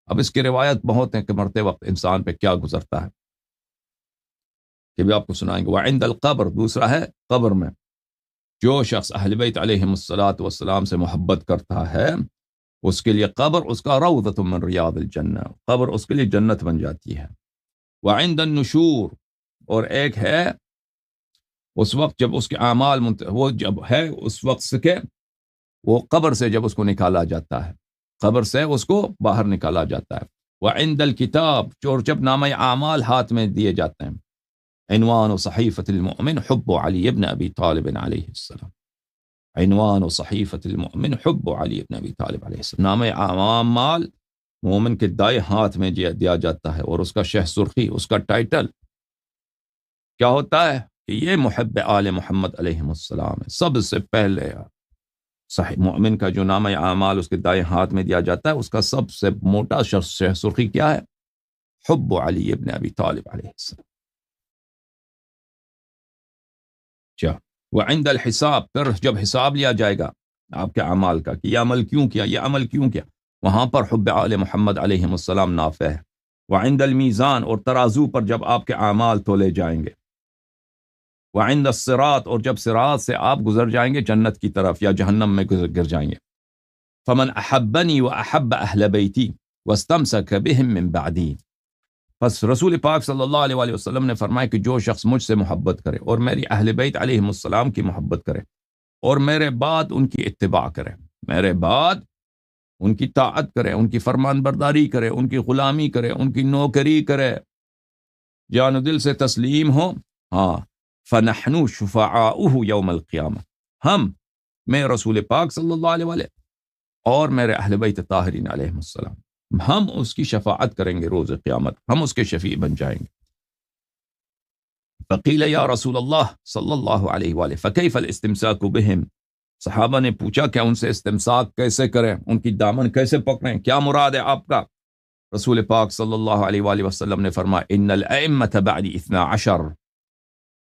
اب اس کی روایت بہت ہیں کہ مرتے وقت انسان پہ کیا گزرتا ہے، کہ بھی آپ کو سنائیں گے. وعند القبر، دوسرا ہے قبر میں. جو شخص اہل بیت علیہم الصلاۃ والسلام سے محبت کرتا ہے اس کے لیے قبر اس کا روضۃ من ریاض الجنہ، قبر اس کے لیے جنت بن جاتی ہے. وعند النشور، اور ایک ہے اس وقت جب اس کے اعمال وہ جب ہے اس وقت سے کہ وہ قبر سے جب اس کو نکالا جاتا ہے، قبر سے اس کو باہر نکالا جاتا ہے. وعند الکتاب، جو جب نامہ اعمال ہاتھ میں دیے جاتے ہیں. عنوان و صحیفۃ المؤمن حب علی ابن ابی طالب علیہ السلام، عنوان و صحیفۃ المؤمن حب علی ابن ابی طالب علیہ السلام. نامہ اعمال مومن کے دائیں ہاتھ میں دیا جاتا ہے اور اس کا شہ سرخی، اس کا ٹائٹل کیا ہوتا ہے کہ یہ محب آل محمد علیہ السلام ہے. سب سے پہلے صحیح مومن کا جو نامہ اعمال اس کے دائیں ہاتھ میں دیا جاتا ہے، اس کا سب سے موٹا شہ سرخی کیا ہے؟ حب علی ابن ابی طالب علیہ السلام. وعند الحساب، پھر جب حساب لیا جائے گا آپ کے اعمال کا کہ یہ عمل کیوں کیا، یہ عمل کیوں کیا، وہاں پر حب آل محمد علیہ السلام نافع ہے. وعند المیزان، اور ترازو پر جب آپ کے اعمال تولے جائیں گے. وعند الصراط، اور جب صراط سے آپ گزر جائیں گے جنت کی طرف یا جہنم میں گر جائیں گے. فمن احبنی واحب اہل بیتی واستمسک بهم من بعدی، پس رسول پاک صلی اللہ علیہ وآلہ وسلم نے فرمایا کہ جو شخص مجھ سے محبت کرے اور میری اہل بیت علیہم السلام کی محبت کرے اور میرے بعد ان کی اتباع کرے، میرے بعد ان کی طاعت کرے، ان کی فرمان برداری کرے، ان کی غلامی کرے، ان کی نوکری کرے، جان و دل سے تسلیم ہو، ہاں، فنحن شفعاؤہ یوم القیامہ، میں رسول پاک صلی اللہ علیہ وآلہ اور میرے اہل بیت طاہرین علیہم السلام، ہم اس کی شفاعت کریں گے روز قیامت، ہم اس کے شفیع بن جائیں گے. فقیل یا رسول اللہ صلی اللہ علیہ وآلہ فکیف الاستمساک بہم، صحابہ نے پوچھا کہ ان سے استمساک کیسے کریں، ان کی دامن کیسے پکڑیں، کیا مراد ہے آپ کا؟ رسول پاک صلی اللہ علیہ وآلہ وسلم نے فرمایا ان الائمۃ بعد 12،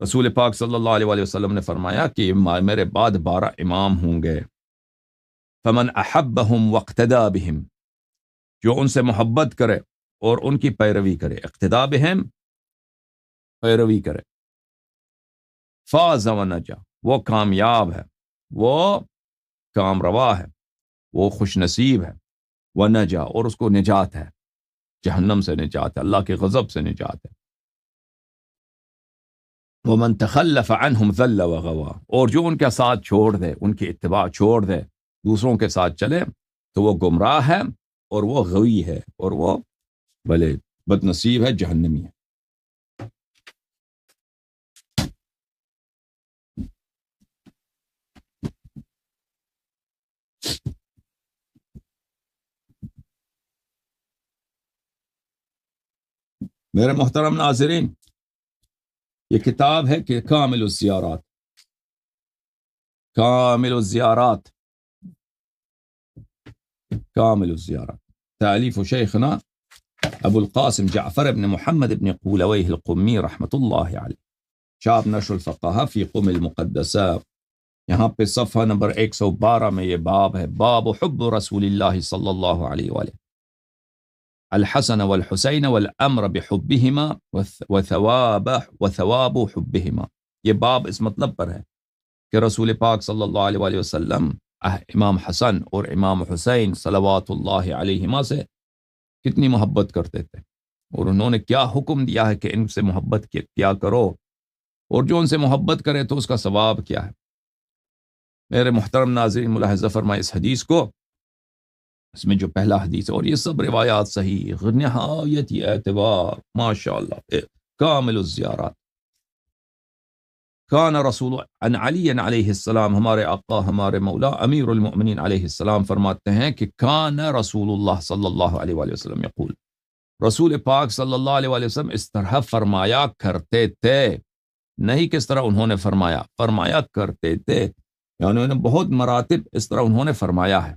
رسول پاک صلی اللہ علیہ وآلہ وسلم نے فرمایا کہ میرے بعد 12 امام ہوں گے، فمن احبهم واقتدى بهم، جو ان سے محبت کرے اور ان کی پیروی کرے، اقتداء بہم پیروی کرے، فاز و نجا، وہ کامیاب ہے، وہ کام روا ہے، وہ خوش نصیب ہے، وہ نجا، اور اس کو نجات ہے، جہنم سے نجات ہے، اللہ کے غضب سے نجات ہے، ومن تخلف عنهم ذل وغوا، اور جو ان کا ساتھ چھوڑ دے، ان کی اتباع چھوڑ دے، دوسروں کے ساتھ چلے، تو وہ گمراہ ہے اور وہ غوی ہے اور وہ بھلے بد نصیب ہے، جہنمی ہے۔ میرے محترم ناظرین، یہ کتاب ہے کہ کامل الزیارات، کامل الزیارات، کامل الزیارات، تألیف شیخنا ابو القاسم جعفر بن محمد بن قولویہ القمی رحمۃ اللہ علیہ، شاب نشر الفقہ فی قم المقدسہ۔ یہاں پہ صفحہ نمبر 112 میں یہ باب ہے، باب حب رسول اللہ صلی اللہ علیہ وآلہ، الحسن والحسین والامر بحبهما وثواب حبهما۔ یہ باب اس مطلب پر ہے کہ رسول پاک صلی اللہ علیہ وآلہ وسلم امام حسن اور امام حسین صلوات اللہ علیہما سے کتنی محبت کرتے تھے، اور انہوں نے کیا حکم دیا ہے کہ ان سے محبت کیا کرو، اور جو ان سے محبت کرے تو اس کا ثواب کیا ہے۔ میرے محترم ناظرین، ملاحظہ فرمائے اس حدیث کو، اس میں جو پہلا حدیث ہے، اور یہ سب روایات صحیح، نہایت اعتبار، ماشاءاللہ، کامل الزیارات۔ کان رسول عن علی علیہ السلام، ہمارے آقا ہمارے مولا امیر المؤمنین علیہ السلام فرماتے ہیں کہ کان رسول اللہ صلی اللہ علیہ وآلہ وسلم یقول، رسول پاک صلی اللہ علیہ وآلہ وسلم اس طرح فرمایا کرتے تھے، نہیں کس طرح انہوں نے فرمایا، فرمایا کرتے تھے، یعنی انہوں نے بہت مراتب اس طرح انہوں نے فرمایا ہے،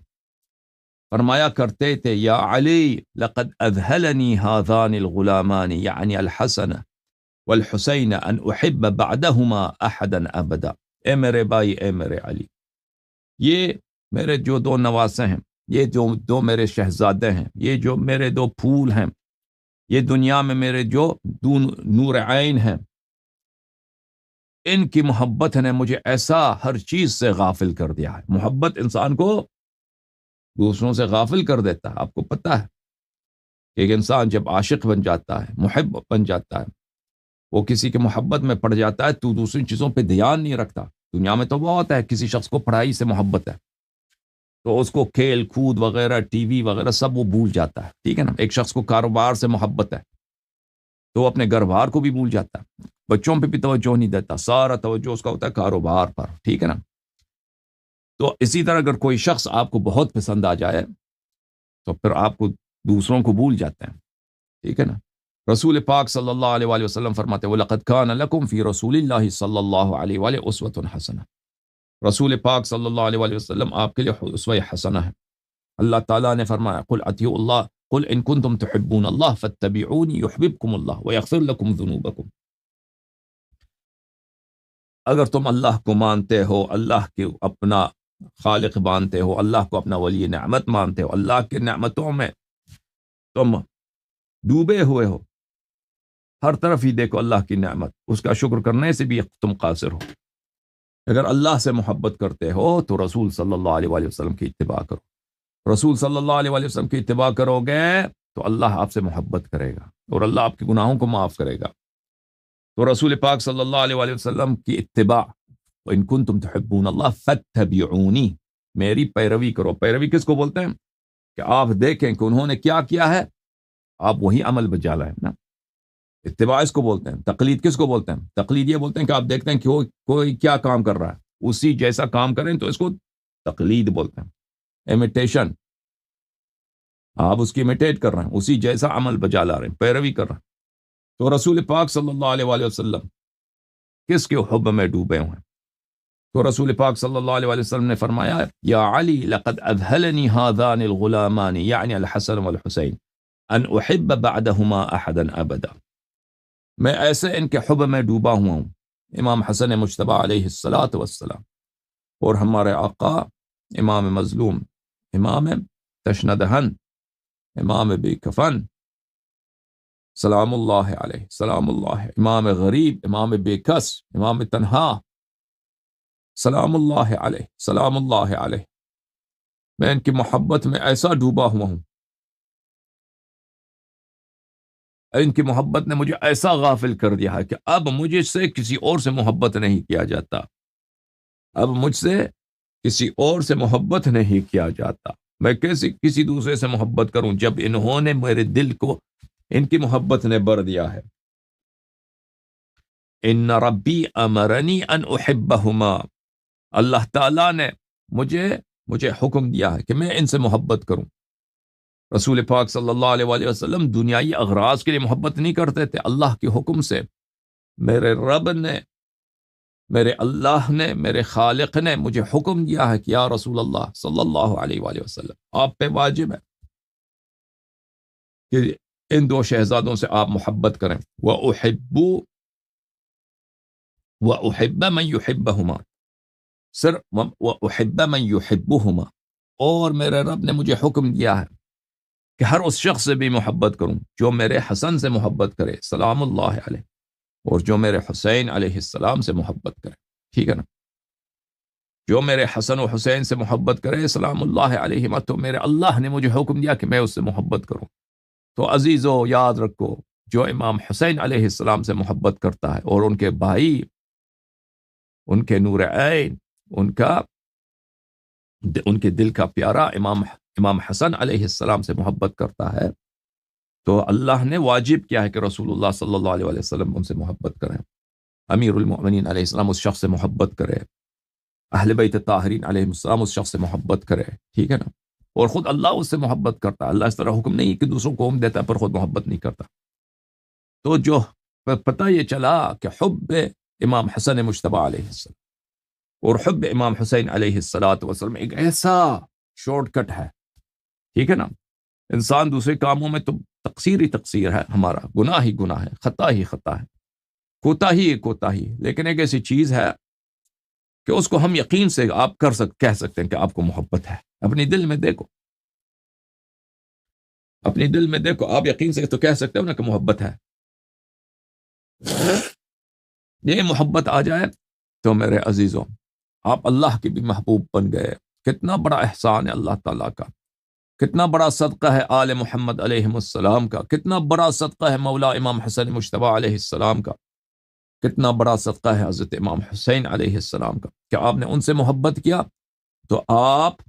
فرمایا کرتے تھے، یا علی لقد اذهلنی هذان الغلامان، یعنی الحسن والحسین، ان احب بعدهما احدا ابدا، اے میرے بھائی، اے میرے علی، یہ میرے جو دو نواسے ہیں، یہ جو دو میرے شہزادے ہیں، یہ جو میرے دو پھول ہیں، یہ دنیا میں میرے جو دو نور عین ہیں، ان کی محبت نے مجھے ایسا ہر چیز سے غافل کر دیا ہے۔ محبت انسان کو دوسروں سے غافل کر دیتا ہے۔ آپ کو پتہ ہے کہ ایک انسان جب عاشق بن جاتا ہے، محب بن جاتا ہے، وہ کسی کے محبت میں پڑ جاتا ہے تو دوسری چیزوں پہ دھیان نہیں رکھتا۔ دنیا میں تو بہت ہے، کسی شخص کو پڑھائی سے محبت ہے تو اس کو کھیل کود وغیرہ، ٹی وی وغیرہ سب وہ بھول جاتا ہے، ٹھیک ہے نا۔ ایک شخص کو کاروبار سے محبت ہے تو وہ اپنے گھر بار کو بھی بھول جاتا ہے، بچوں پہ بھی توجہ نہیں دیتا، سارا توجہ اس کا ہوتا ہے کاروبار پر، ٹھیک ہے نا۔ تو اسی طرح اگر کوئی شخص آپ کو بہت پسند آ جائے تو پھر آپ کو دوسروں کو بھول جاتے ہیں، ٹھیک ہے نا۔ رسول پاک صلی اللہ علیہ وآلہ وسلم فرماتے ہیں وَلَقَدْ كَانَ لَكُمْ فِي رَسُولِ اللَّهِ صلی اللہ علیہ وآلہ أُسْوَةٌ حَسَنَةٌ، رسول پاک صلی اللہ علیہ وآلہ وسلم آپ کے لیے اسوہ حسنہ ہے۔ اللہ تعالیٰ نے فرمایا قُلْ أَطِیعُوا اللَّهَ قُلْ إِن كُنتُمْ تُحِبُّونَ اللَّهَ فَاتَّبِعُونِي يُحْبِبْكُمُ اللَّهُ وَيَغْفِرْ لَكُمْ ذُنُوبَكُمْ، اگر تم اللہ کو مانتے ہو، اللہ کے اپنا خالق مانتے ہو، اللہ کو اپنا ولی نعمت مانتے ہو، اللہ کی نعمتوں میں تم ڈوبے ہوئے ہو، ہر طرف ہی دیکھو اللہ کی نعمت، اس کا شکر کرنے سے بھی تم قاصر ہو۔ اگر اللہ سے محبت کرتے ہو تو رسول صلی اللہ علیہ وآلہ وسلم کی اتباع کرو، رسول صلی اللہ علیہ وآلہ وسلم کی اتباع کرو گے تو اللہ آپ سے محبت کرے گا اور اللہ آپ کے گناہوں کو معاف کرے گا۔ تو رسول پاک صلی اللہ علیہ وآلہ وسلم کی اتباع، وَإِن كُنتُمْ تُحِبُّونَ اللَّهَ فَاتَّبِعُونِي، میری پیروی کرو۔ پیروی کس کو بولتے ہیں؟ کہ آپ دیکھیں کہ انہوں نے کیا کیا ہے، آپ وہی عمل بجا لائیں نا۔ اتباع اس کو بولتے ہیں۔ تقلید کس کو بولتے ہیں؟ تقلید یہ بولتے ہیں کہ آپ دیکھتے ہیں کہ کوئی کیا کام کر رہا ہے، اسی جیسا کام کریں تو اس کو تقلید بولتے ہیں۔ امیٹیشن، آپ اس کی امیٹیٹ کر رہے ہیں، اسی جیسا عمل بجا لا رہے ہیں، پیروی کر رہے ہیں۔ تو رسول پاک صلی اللہ علیہ وآلہ وسلم کس کے حب میں ڈوبے ہوئے ہیں؟ تو رسول پاک صلی اللہ علیہ وسلم نے فرمایا یا علی لقد اذهلني هذان الغلامان یعنی الحسن والحسین ان احب بعدهما احدا ابدا، میں ایسے ان کے حب میں ڈوبا ہوا ہوں، امام حسن مجتبی علیہ الصلاۃ والسلام اور ہمارے آقا امام مظلوم، امام تشنہ دہن، امام بے کفن سلام اللہ علیہ، سلام اللہ، امام غریب، امام بے کس، امام تنہا سلام اللہ علیہ، سلام اللہ علیہ، میں ان کی محبت میں ایسا ڈوبا ہوا ہوں، ان کی محبت نے مجھے ایسا غافل کر دیا ہے کہ اب مجھ سے کسی اور سے محبت نہیں کیا جاتا، اب مجھ سے کسی اور سے محبت نہیں کیا جاتا، میں کسی دوسرے سے محبت کروں جب انہوں نے میرے دل کو ان کی محبت نے بھر دیا ہے۔ ان ربی امرنی ان احبہما، اللہ تعالیٰ نے مجھے حکم دیا ہے کہ میں ان سے محبت کروں۔ رسول پاک صلی اللہ علیہ وآلہ وسلم دنیائی اغراض کے لیے محبت نہیں کرتے تھے، اللہ کے حکم سے میرے رب نے، میرے اللہ نے، میرے خالق نے مجھے حکم دیا ہے کہ یا رسول اللہ صلی اللہ علیہ وآلہ وسلم آپ پہ واجب ہے کہ ان دو شہزادوں سے آپ محبت کریں، وَأُحِبَّ مَن يُحِبَّهُمَا، وَأُحِبَّ مَن يُحِبُّهُمَا، اور میرے رب نے مجھے حکم دیا ہے کہ ہر اس شخص سے بھی محبت کروں جو میرے حسن سے محبت کرے سلام اللہ علیہ، اور جو میرے حسین علیہ السلام سے محبت کرے، ٹھیک ہے نا، جو میرے حسن و حسین سے محبت کرے سلام اللہ علیہ، تو میرے اللہ نے مجھے حکم دیا کہ میں اس سے محبت کروں۔ تو عزیزو یاد رکھو، جو امام حسین علیہ السلام سے محبت کرتا ہے اور ان کے بھائی، ان کے نور عین، ان کے دل کا پیارا امام حسن علیہ السلام سے محبت کرتا ہے، تو اللہ نے واجب کیا ہے کہ رسول اللہ صلی اللہ علیہ وسلم ان سے محبت کریں، امیر المؤمنین علیہ السلام اس شخص سے محبت کرے، اہل بیت طاہرین علیہ السلام اس شخص سے محبت کرے، ٹھیک ہے نا، اور خود اللہ اس سے محبت کرتا ہے، اللہ اس طرح حکم نہیں کہ دوسروں کو حکم دیتا ہے پر خود محبت نہیں کرتا۔ تو جو پتہ یہ چلا کہ حب امام حسن مجتبی علیہ السلام اور حب امام حسین علیہ السلام ایک ایسا شارٹ کٹ ہے، ٹھیک ہے نا، انسان دوسرے کاموں میں تو تقصیر ہی تقصیر ہے، ہمارا گناہ ہی گناہ ہے، خطا ہی خطا ہے، کوتاہی ہی کوتاہی، لیکن ایک ایسی چیز ہے کہ اس کو ہم یقین سے آپ کہہ سکتے ہیں کہ آپ کو محبت ہے، اپنی دل میں دیکھو، اپنی دل میں دیکھو، آپ یقین سے تو کہہ سکتے ہو نا کہ محبت ہے۔ یہ محبت آ جائے تو میرے عزیزوں آپ اللہ کے بھی محبوب بن گئے، کتنا بڑا احسان ہے اللہ تعالیٰ کا، کتنا بڑا صدقہ ہے آل محمد علیہ السلام کا، کتنا بڑا صدقہ ہے مولا امام حسن مجتبی علیہ السلام کا، کتنا بڑا صدقہ ہے حضرت امام حسین علیہ السلام کا کہ آپ نے ان سے محبت کیا تو آپ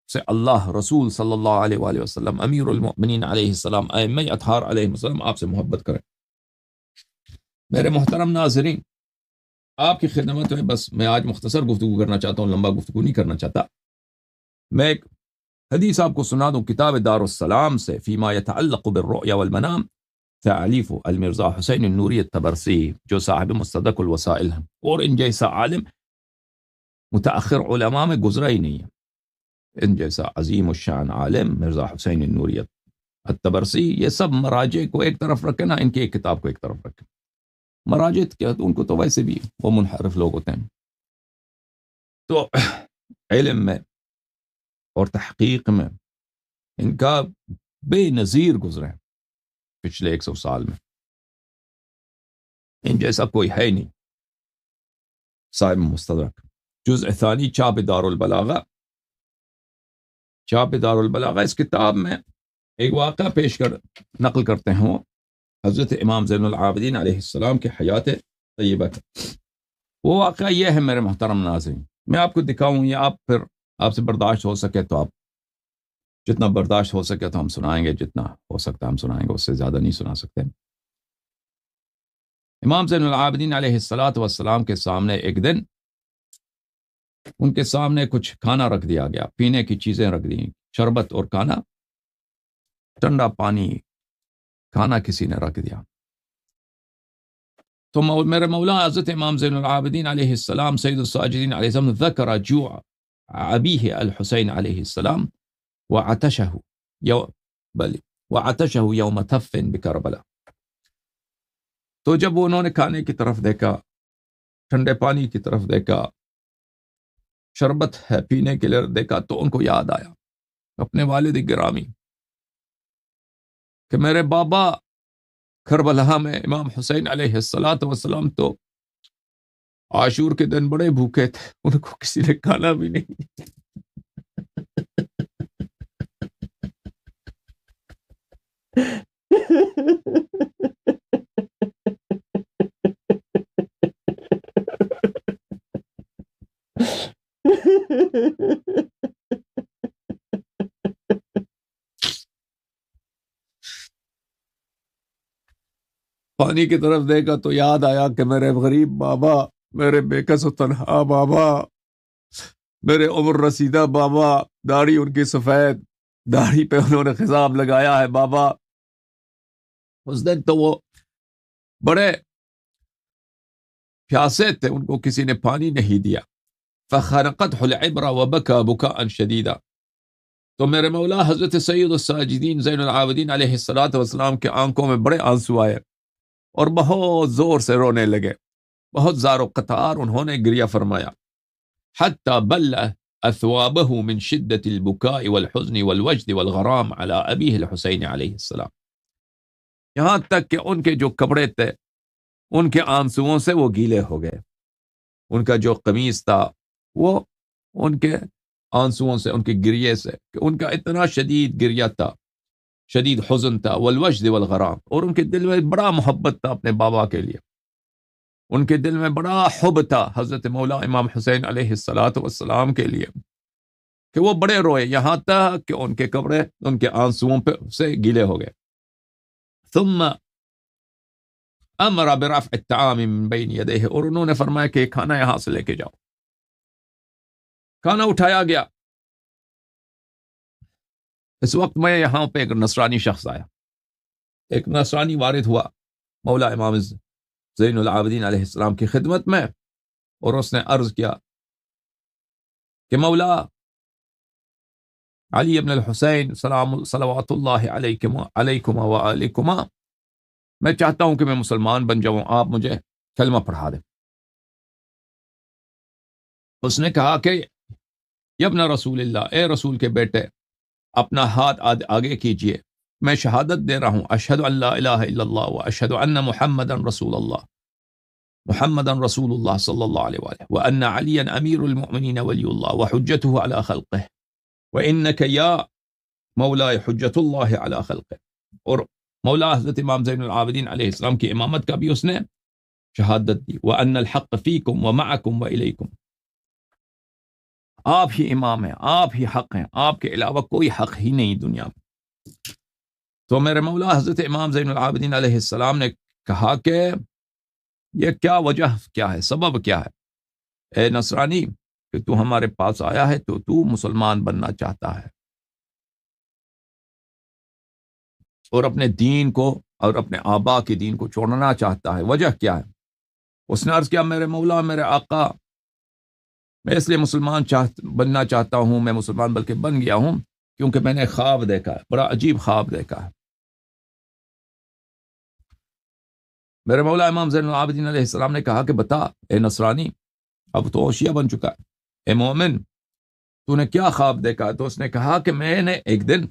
سے اللہ، رسول صلی اللہ علیہ وآلہ وسلم، امیر المؤمنین علیہ السلام، ائمہ اطہار علیہ السلام آپ سے محبت کریں۔ میرے محترم ناظرین، آپ کی خدمت میں بس میں آج مختصر گفتگو کرنا چاہتا ہوں، لمبا گفتگو نہیں کرنا چاہتا۔ میں ایک حدیث آپ کو سنا دوں کتاب دار السلام سے، فیما یتعلق بالرؤیا والمنام، تعلیف المرزا حسین النوری الطبرسی، جو صاحب مصدق الوسائل ہیں، اور ان جیسا عالم متاخر علماء میں گزرا ہی نہیں ہے، ان جیسا عظیم الشان عالم مرزا حسین النوری الطبرسی، یہ سب مراجع کو ایک طرف رکھے نا، ان کی ایک کتاب کو ایک طرف رکھے، مراجع کیا تو ان کو تو ویسے بھی وہ منحرف لوگ ہوتے ہیں، تو علم میں اور تحقیق میں ان کا بے نظیر گزرے ہیں پچھلے 100 سال میں، ان جیسا کوئی ہے نہیں۔ صاحب مستدرک جزء ثانی، چاپ دار البلاغہ، چاپ دار البلاغہ، اس کتاب میں ایک واقعہ نقل کرتے ہیں وہ حضرت امام زین العابدین علیہ السلام کے حیات طیبہ کا۔ وہ واقعہ یہ ہے میرے محترم ناظرین، میں آپ کو دکھاؤں، یہ آپ پھر آپ سے برداشت ہو سکے تو آپ جتنا برداشت ہو سکے تو ہم سنائیں گے، جتنا ہو سکتا ہم سنائیں گے، اس سے زیادہ نہیں سنا سکتے۔ امام زین العابدین علیہ السلام کے سامنے ایک دن ان کے سامنے کچھ کھانا رکھ دیا گیا، پینے کی چیزیں رکھ دی، شربت اور کھانا، ٹھنڈا پانی، کھانا کسی نے رکھ دیا۔ تو میرے مولا حضرت امام زین العابدین علیہ السلام سید الساجدین علیہ السلام ذکر جوع ابیہ الحسین علیہ السلام وعطشہ وعطشہ یوم تف بکربلا. تو جب انہوں نے کھانے کی طرف دیکھا، ٹھنڈے پانی کی طرف دیکھا، شربت ہے پینے کے لیے دیکھا، تو ان کو یاد آیا اپنے والد گرامی کہ میرے بابا کربلا میں امام حسین علیہ السلام تو عاشور کے دن بڑے بھوکے تھے، ان کو کسی نے کھانا بھی نہیں. پانی کی طرف دیکھا تو یاد آیا کہ میرے غریب بابا، میرے بے کس و تنہا بابا، میرے عمر رسیدہ بابا، داڑھی ان کی سفید، داڑھی پہ انہوں نے خضاب لگایا ہے بابا. اس دن تو وہ بڑے پیاسے تھے، ان کو کسی نے پانی نہیں دیا. فخرقته العبرة وبكى بكاء شديدا. تو میرے مولا حضرت سید الساجدین زین العابدین علیہ السلام کے آنکھوں میں بڑے آنسو آئے اور بہت زور سے رونے لگے، بہت زار و قطار انہوں نے گریہ فرمایا. حتى بل اثوابه من شدة البكاء والحزن والوجد والغرام على ابیہ الحسین علیہ السلام. یہاں تک کہ ان کے جو کپڑے تھے ان کے آنسوؤں سے وہ گیلے ہو گئے، ان کا جو قمیص تھا وہ ان کے آنسوؤں سے، ان کے گریے سے، کہ ان کا اتنا شدید گریہ تھا، شدید حزن تھا. والوجد والغرام، اور ان کے دل میں بڑا محبت تھا اپنے بابا کے لیے، ان کے دل میں بڑا حب تھا حضرت مولا امام حسین علیہ السلام کے لیے، کہ وہ بڑے روئے یہاں تک کہ ان کے کپڑے ان کے آنسوؤں پہ سے گیلے ہو گئے. ثم امر برفع الطعام من بین یدیہ، اور انہوں نے فرمایا کہ کھانا یہاں سے لے کے جاؤ. کھانا اٹھایا گیا. اس وقت میں یہاں پہ ایک نصرانی شخص آیا، ایک نصرانی وارد ہوا مولا امام زین العابدین علیہ السلام کی خدمت میں، اور اس نے عرض کیا کہ مولا علی ابن الحسین صلوات اللہ علیکما و علیکما، میں چاہتا ہوں کہ میں مسلمان بن جاؤں، آپ مجھے کلمہ پڑھا دیں. اس نے کہا کہ یبن رسول اللہ، اے رسول کے بیٹے، اپنا ہاتھ آگے کیجئے، میں شہادت دے رہا ہوں اشہد ان لا الہ الا اللہ و اشہد ان محمدا رسول اللہ، محمدا رسول اللہ صلی اللہ علیہ وآلہ، وان علیا امیر المؤمنین ولی اللہ وحجتہ علی خلقہ، وانک یا مولا حجت اللہ علی خلقہ. اور مولا حضرت امام زین العابدین علیہ السلام کی امامت کا بھی اس نے شہادت دی. وان الحق فیکم ومعکم والیکم، آپ ہی امام ہیں، آپ ہی حق ہیں، آپ کے علاوہ کوئی حق ہی نہیں دنیا میں. تو میرے مولا حضرت امام زین العابدین علیہ السلام نے کہا کہ یہ کیا وجہ کیا ہے، سبب کیا ہے اے نصرانی کہ تو ہمارے پاس آیا ہے تو مسلمان بننا چاہتا ہے اور اپنے دین کو اور اپنے آبا کے دین کو چھوڑنا چاہتا ہے، وجہ کیا ہے؟ اس نے عرض کیا میرے مولا، میرے آقا، میں اس لیے مسلمان بننا چاہتا ہوں، میں مسلمان بلکہ بن گیا ہوں کیونکہ میں نے خواب دیکھا ہے، بڑا عجیب خواب دیکھا ہے. میرے مولا امام زین العابدین علیہ السلام نے کہا کہ بتا اے نصرانی، اب تو شیعہ بن چکا ہے، اے مومن تو نے کیا خواب دیکھا؟ تو اس نے کہا کہ میں نے ایک دن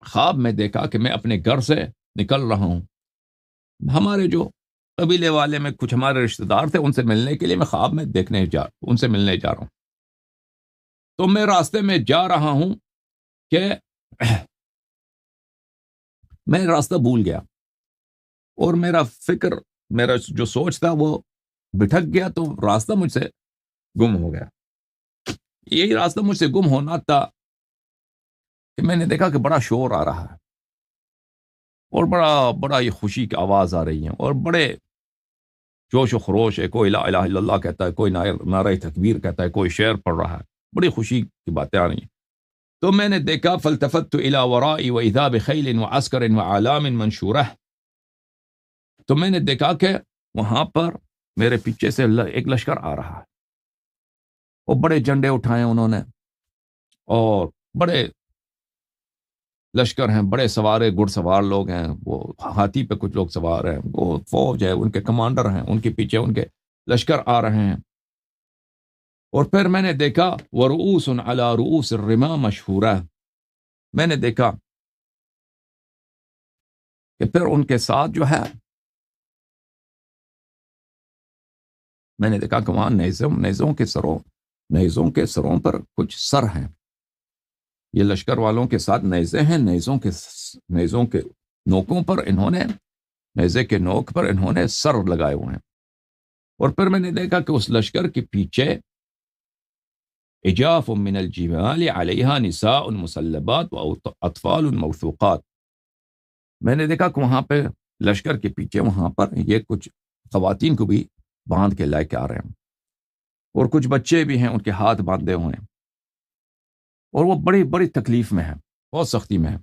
خواب میں دیکھا کہ میں اپنے گھر سے نکل رہا ہوں، ہمارے جو قبیلے والے میں کچھ ہمارے رشتہ دار تھے، ان سے ملنے کے لیے میں خواب میں ان سے ملنے جا رہا ہوں. تو میں راستے میں جا رہا ہوں کہ میں راستہ بھول گیا اور میرا جو سوچ تھا وہ بھٹک گیا، تو راستہ مجھ سے گم ہو گیا. یہی راستہ مجھ سے گم ہونا تھا کہ میں نے دیکھا کہ بڑا شور آ رہا ہے اور بڑا یہ خوشی کی آواز آ رہی ہے اور بڑے جوش و خروش ہے، کوئی لا الہ الا اللہ کہتا ہے، کوئی نعرہ تکبیر کہتا ہے، کوئی شعر پڑھ رہا ہے، بڑی خوشی کی باتیں آ رہی ہیں. تو میں نے دیکھا فالتفت الى ورائي واذا بخيل وعسكر وعلام منشورہ، تو میں نے دیکھا کہ وہاں پر میرے پیچھے سے ایک لشکر آ رہا ہے، وہ بڑے جھنڈے اٹھائے انہوں نے، اور بڑے لشکر ہیں، بڑے سوار گھڑ سوار لوگ ہیں، وہ ہاتھی پہ کچھ لوگ سوار ہیں، وہ فوج ہے، ان کے کمانڈر ہیں، ان کے پیچھے ان کے لشکر آ رہے ہیں۔ اور پھر میں نے دیکھا وَرُؤُوسٌ عَلَى رُؤُوسِ الرِّمَا مَشْهُورَةٌ، میں نے دیکھا کہ پھر ان کے ساتھ جو ہے، میں نے دیکھا کہ وہاں نیزوں کے سروں پر کچھ سر ہیں، یہ لشکر والوں کے ساتھ نیزے ہیں، نیزوں کے نوکوں پر انہوں نے، نیزے کے نوک پر انہوں نے سر لگائے ہوئے ہیں۔ اور پھر میں نے دیکھا کہ اس لشکر کے پیچھے اجاف من الجبال علیہا نساء مسلبات و اطفال موثوقات، میں نے دیکھا کہ وہاں پہ لشکر کے پیچھے وہاں پر یہ کچھ خواتین کو بھی باندھ کے لے کے آ رہے ہیں، اور کچھ بچے بھی ہیں ان کے ہاتھ باندھے ہوئے ہیں، اور وہ بڑی بڑی تکلیف میں ہے، بہت سختی میں ہے۔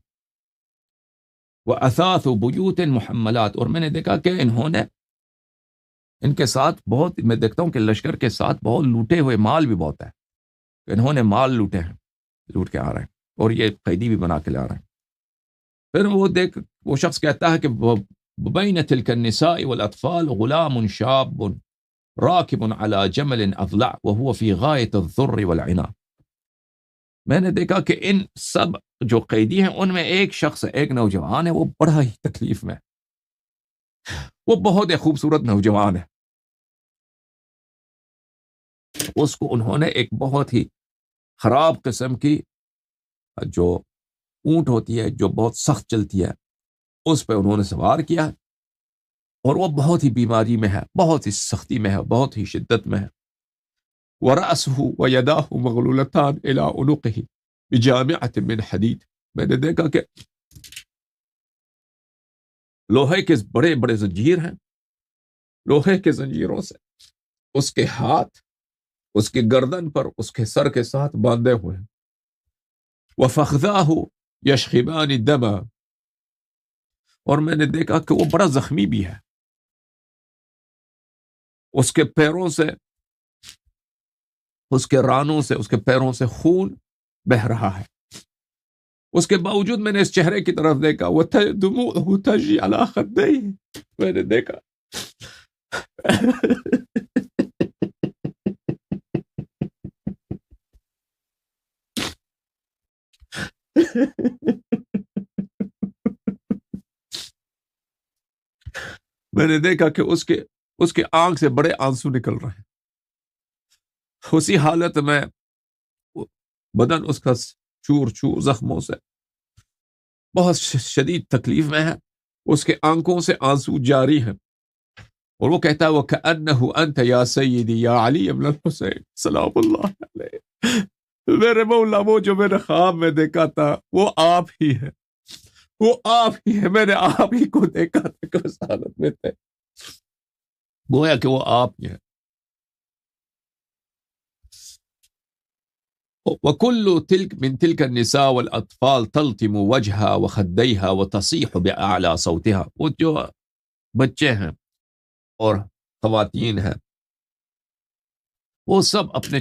وَأَثَاثُ بُيُوتٍ مُحَمَّلَاتٍ، اور میں نے دیکھا کہ انہوں نے ان کے ساتھ بہت، میں دیکھتا ہوں کہ لشکر کے ساتھ بہت لوٹے ہوئے مال بھی بہت ہے، انہوں نے مال لوٹے ہیں، لوٹ کے آ رہے ہیں، اور یہ قیدی بھی بنا کے لا رہے ہیں۔ پھر وہ شخص کہتا ہے کہ بَبَيْنَ تِلْكَ النِّسَاءِ وَالْأَطْفَالِ غُلَامٌ شَابٌ راکب علی جمل اضلع وهو فی غایۃ الضر والعناء، میں نے دیکھا کہ ان سب جو قیدی ہیں ان میں ایک شخص، ایک نوجوان ہے، وہ بڑا ہی تکلیف میں، وہ بہت ہی خوبصورت نوجوان ہے، اس کو انہوں نے ایک بہت ہی خراب قسم کی جو اونٹ ہوتی ہے جو بہت سخت چلتی ہے، اس پہ انہوں نے سوار کیا، اور وہ بہت ہی بیماری میں ہے، بہت ہی سختی میں ہے، بہت ہی شدت میں ہے۔ وَرَأْسُهُ وَيَدَاهُ مَغْلُولَتَانِ إِلَىٰ عُنُقِهِ بِجَامِعَةٍ مِّنْ حَدِيدٍ، میں نے دیکھا کہ لوہے کے بڑے بڑے زنجیر ہیں، لوہے کے زنجیروں سے اس کے ہاتھ، اس کے گردن پر، اس کے سر کے ساتھ باندھے ہوئے ہیں۔ وَفَخْذَاهُ يَشْخِبَانِ دَمًا، اور میں نے دیکھا کہ وہ بڑا زخمی بھی ہے، اس کے پیروں سے، اس کے رانوں سے، اس کے پیروں سے خون بہ رہا ہے۔ اس کے باوجود میں نے اس چہرے کی طرف دیکھا، وَدُمُوعُهُ تَجْرِي عَلَىٰ خَدَّيْهِ، میں نے دیکھا میں نے دیکھا کہ اس کے آنکھ سے بڑے آنسو نکل رہے ہیں، اسی حالت میں بدن اس کا چور چور زخموں سے بہت شدید تکلیف میں ہے، اس کے آنکھوں سے آنسو جاری ہیں، اور وہ کہتا ہے وَكَأَنَّهُ أَنْتَ يَا سَيِّدِي يَا عَلِيَّ بْنَ الْحُسَيْنِ سلام اللہ علیہ، میرے مولا وہ جو میں نے خواب میں دیکھا تھا وہ آپ ہی ہے، وہ آپ ہی ہے، میں نے آپ ہی کو دیکھا تھا کہ اس حالت میں تھے، گویا کہ وہ آپ ہی ہے۔ وَكُلُّ مِن تِلْكَ النِّسَاءِ وَالْأَطْفَالِ تَلْطِمُ وَجْهَهَا وَخَدَّيْهَا وَتَصِيحُ بِأَعْلَىٰ صَوْتِهَا، وہ جو بچے ہیں اور خواتین ہیں وہ سب اپنے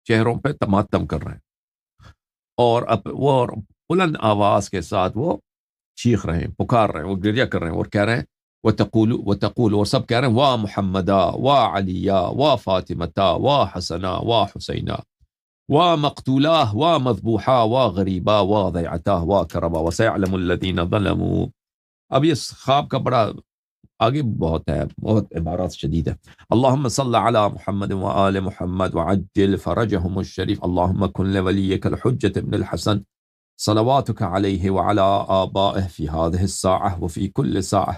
چہروں پہ تماتم کر رہے ہیں، اور وہ بلند آواز کے ساتھ وہ چیخ رہے ہیں، پکار رہے ہیں، وہ گریہ کر رہے ہیں، اور کہہ رہے ہیں وَتَقُولُ، اور سب کہہ رہے ہیں وا محمدا وا علیہ وا فاطمتا وا حسنا وا حسینا وا مقتولا وا مذبوحا وا غریبا وا ضیعتا وا کربا وسيعلم الذین ظلموا۔ اب یہ خواب کا بڑا آگے بہت ہے، بہت عبارات شدید ہے۔ اللہم صل علی محمد و آل محمد وعجل فرجہم الشریف، اللہم کن لولیک الحجة ابن الحسن صلواتک علیہ وعلی آبائہ فی هذه الساعة وفی کل ساعة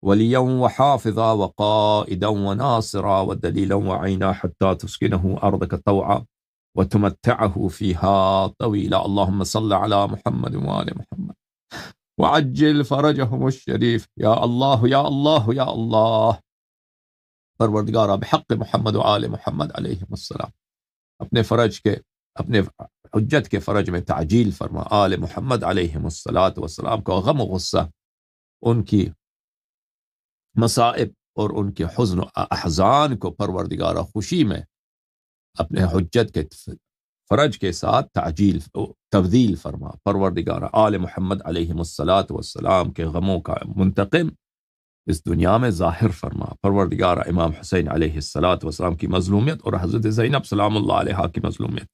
ولیا وحافظا وقائدا وناصرا ودلیلا وعینا حتی تسکنہ ارضک طوعا وتمتعہ فیها طویلا، اللہم صل علی محمد و آل محمد وعجل فرجهم الشریف، یا اللہ یا اللہ یا اللہ، پروردگارہ بحق محمد و آل محمد علیہ السلام، اپنے حجت کے فرج میں تعجیل فرما، آل محمد علیہ السلام کو غم و غصہ، ان کی مصائب اور ان کے حزن و احزان کو پروردگارہ خوشی میں اپنے حجت کے فرج کے ساتھ تبدیل فرما۔ پروردگارہ آل محمد علیہ الصلاۃ والسلام کے غموں کا منتقم اس دنیا میں ظاہر فرما۔ پروردگارہ امام حسین علیہ الصلاۃ والسلام کی مظلومیت اور حضرت زینب سلام اللہ علیہا کی مظلومیت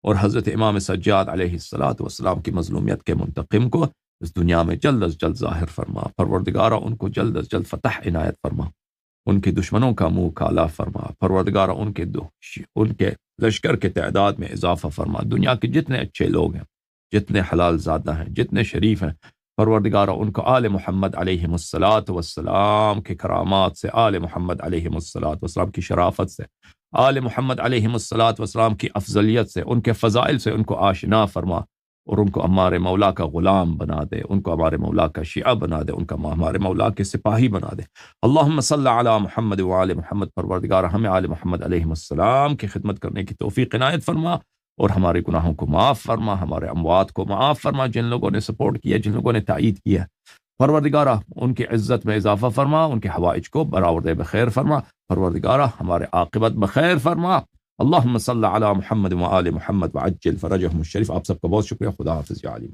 اور حضرت امام سجاد علیہ الصلاۃ والسلام کی مظلومیت کے منتقم کو اس دنیا میں جلد از جلد ظاہر فرما۔ پروردگارہ ان کو جلد از جلد فتح عنایت فرما، ان کے دشمنوں کا منہ کالا فرما۔ پروردگارہ ان کے لشکر کے تعداد میں اضافہ فرما۔ دنیا کے جتنے اچھے لوگ ہیں، جتنے حلال زادہ ہیں، جتنے شریف ہیں، پروردگارہ ان کو آل محمد علیہ الصلاۃ والسلام کے کرامات سے، آل محمد علیہ الصلاۃ والسلام کی شرافت سے، آل محمد علیہ الصلاۃ والسلام کی افضلیت سے، ان کے فضائل سے ان کو آشنا فرما، اور ان کو ہمارے مولا کا غلام بنا دے، ان کو ہمارے مولا کا شیعہ بنا دے، ان کا ہمارے مولا کے سپاہی بنا دے۔ اللہم صلی علی محمد وآل محمد۔ پروردگار ہمیں آل محمد علیہ السلام کی خدمت کرنے کی توفیق عنایت فرما، اور ہمارے گناہوں کو معاف فرما، ہمارے اموات کو معاف فرما، جن لوگوں نے سپورٹ کیا، جن لوگوں نے تائید کیا۔ پروردگارہ ان کی عزت میں اضافہ فرما، ان کے حوائج کو برآورد بخیر فرما۔ پروردگارہ ہمارے عاقبت بخیر فرما۔ اللہم صلی علی محمد وآل محمد وعجل فرجہم الشریف۔ آپ سب کا بہت شکریہ۔ خدا حافظ یا علی۔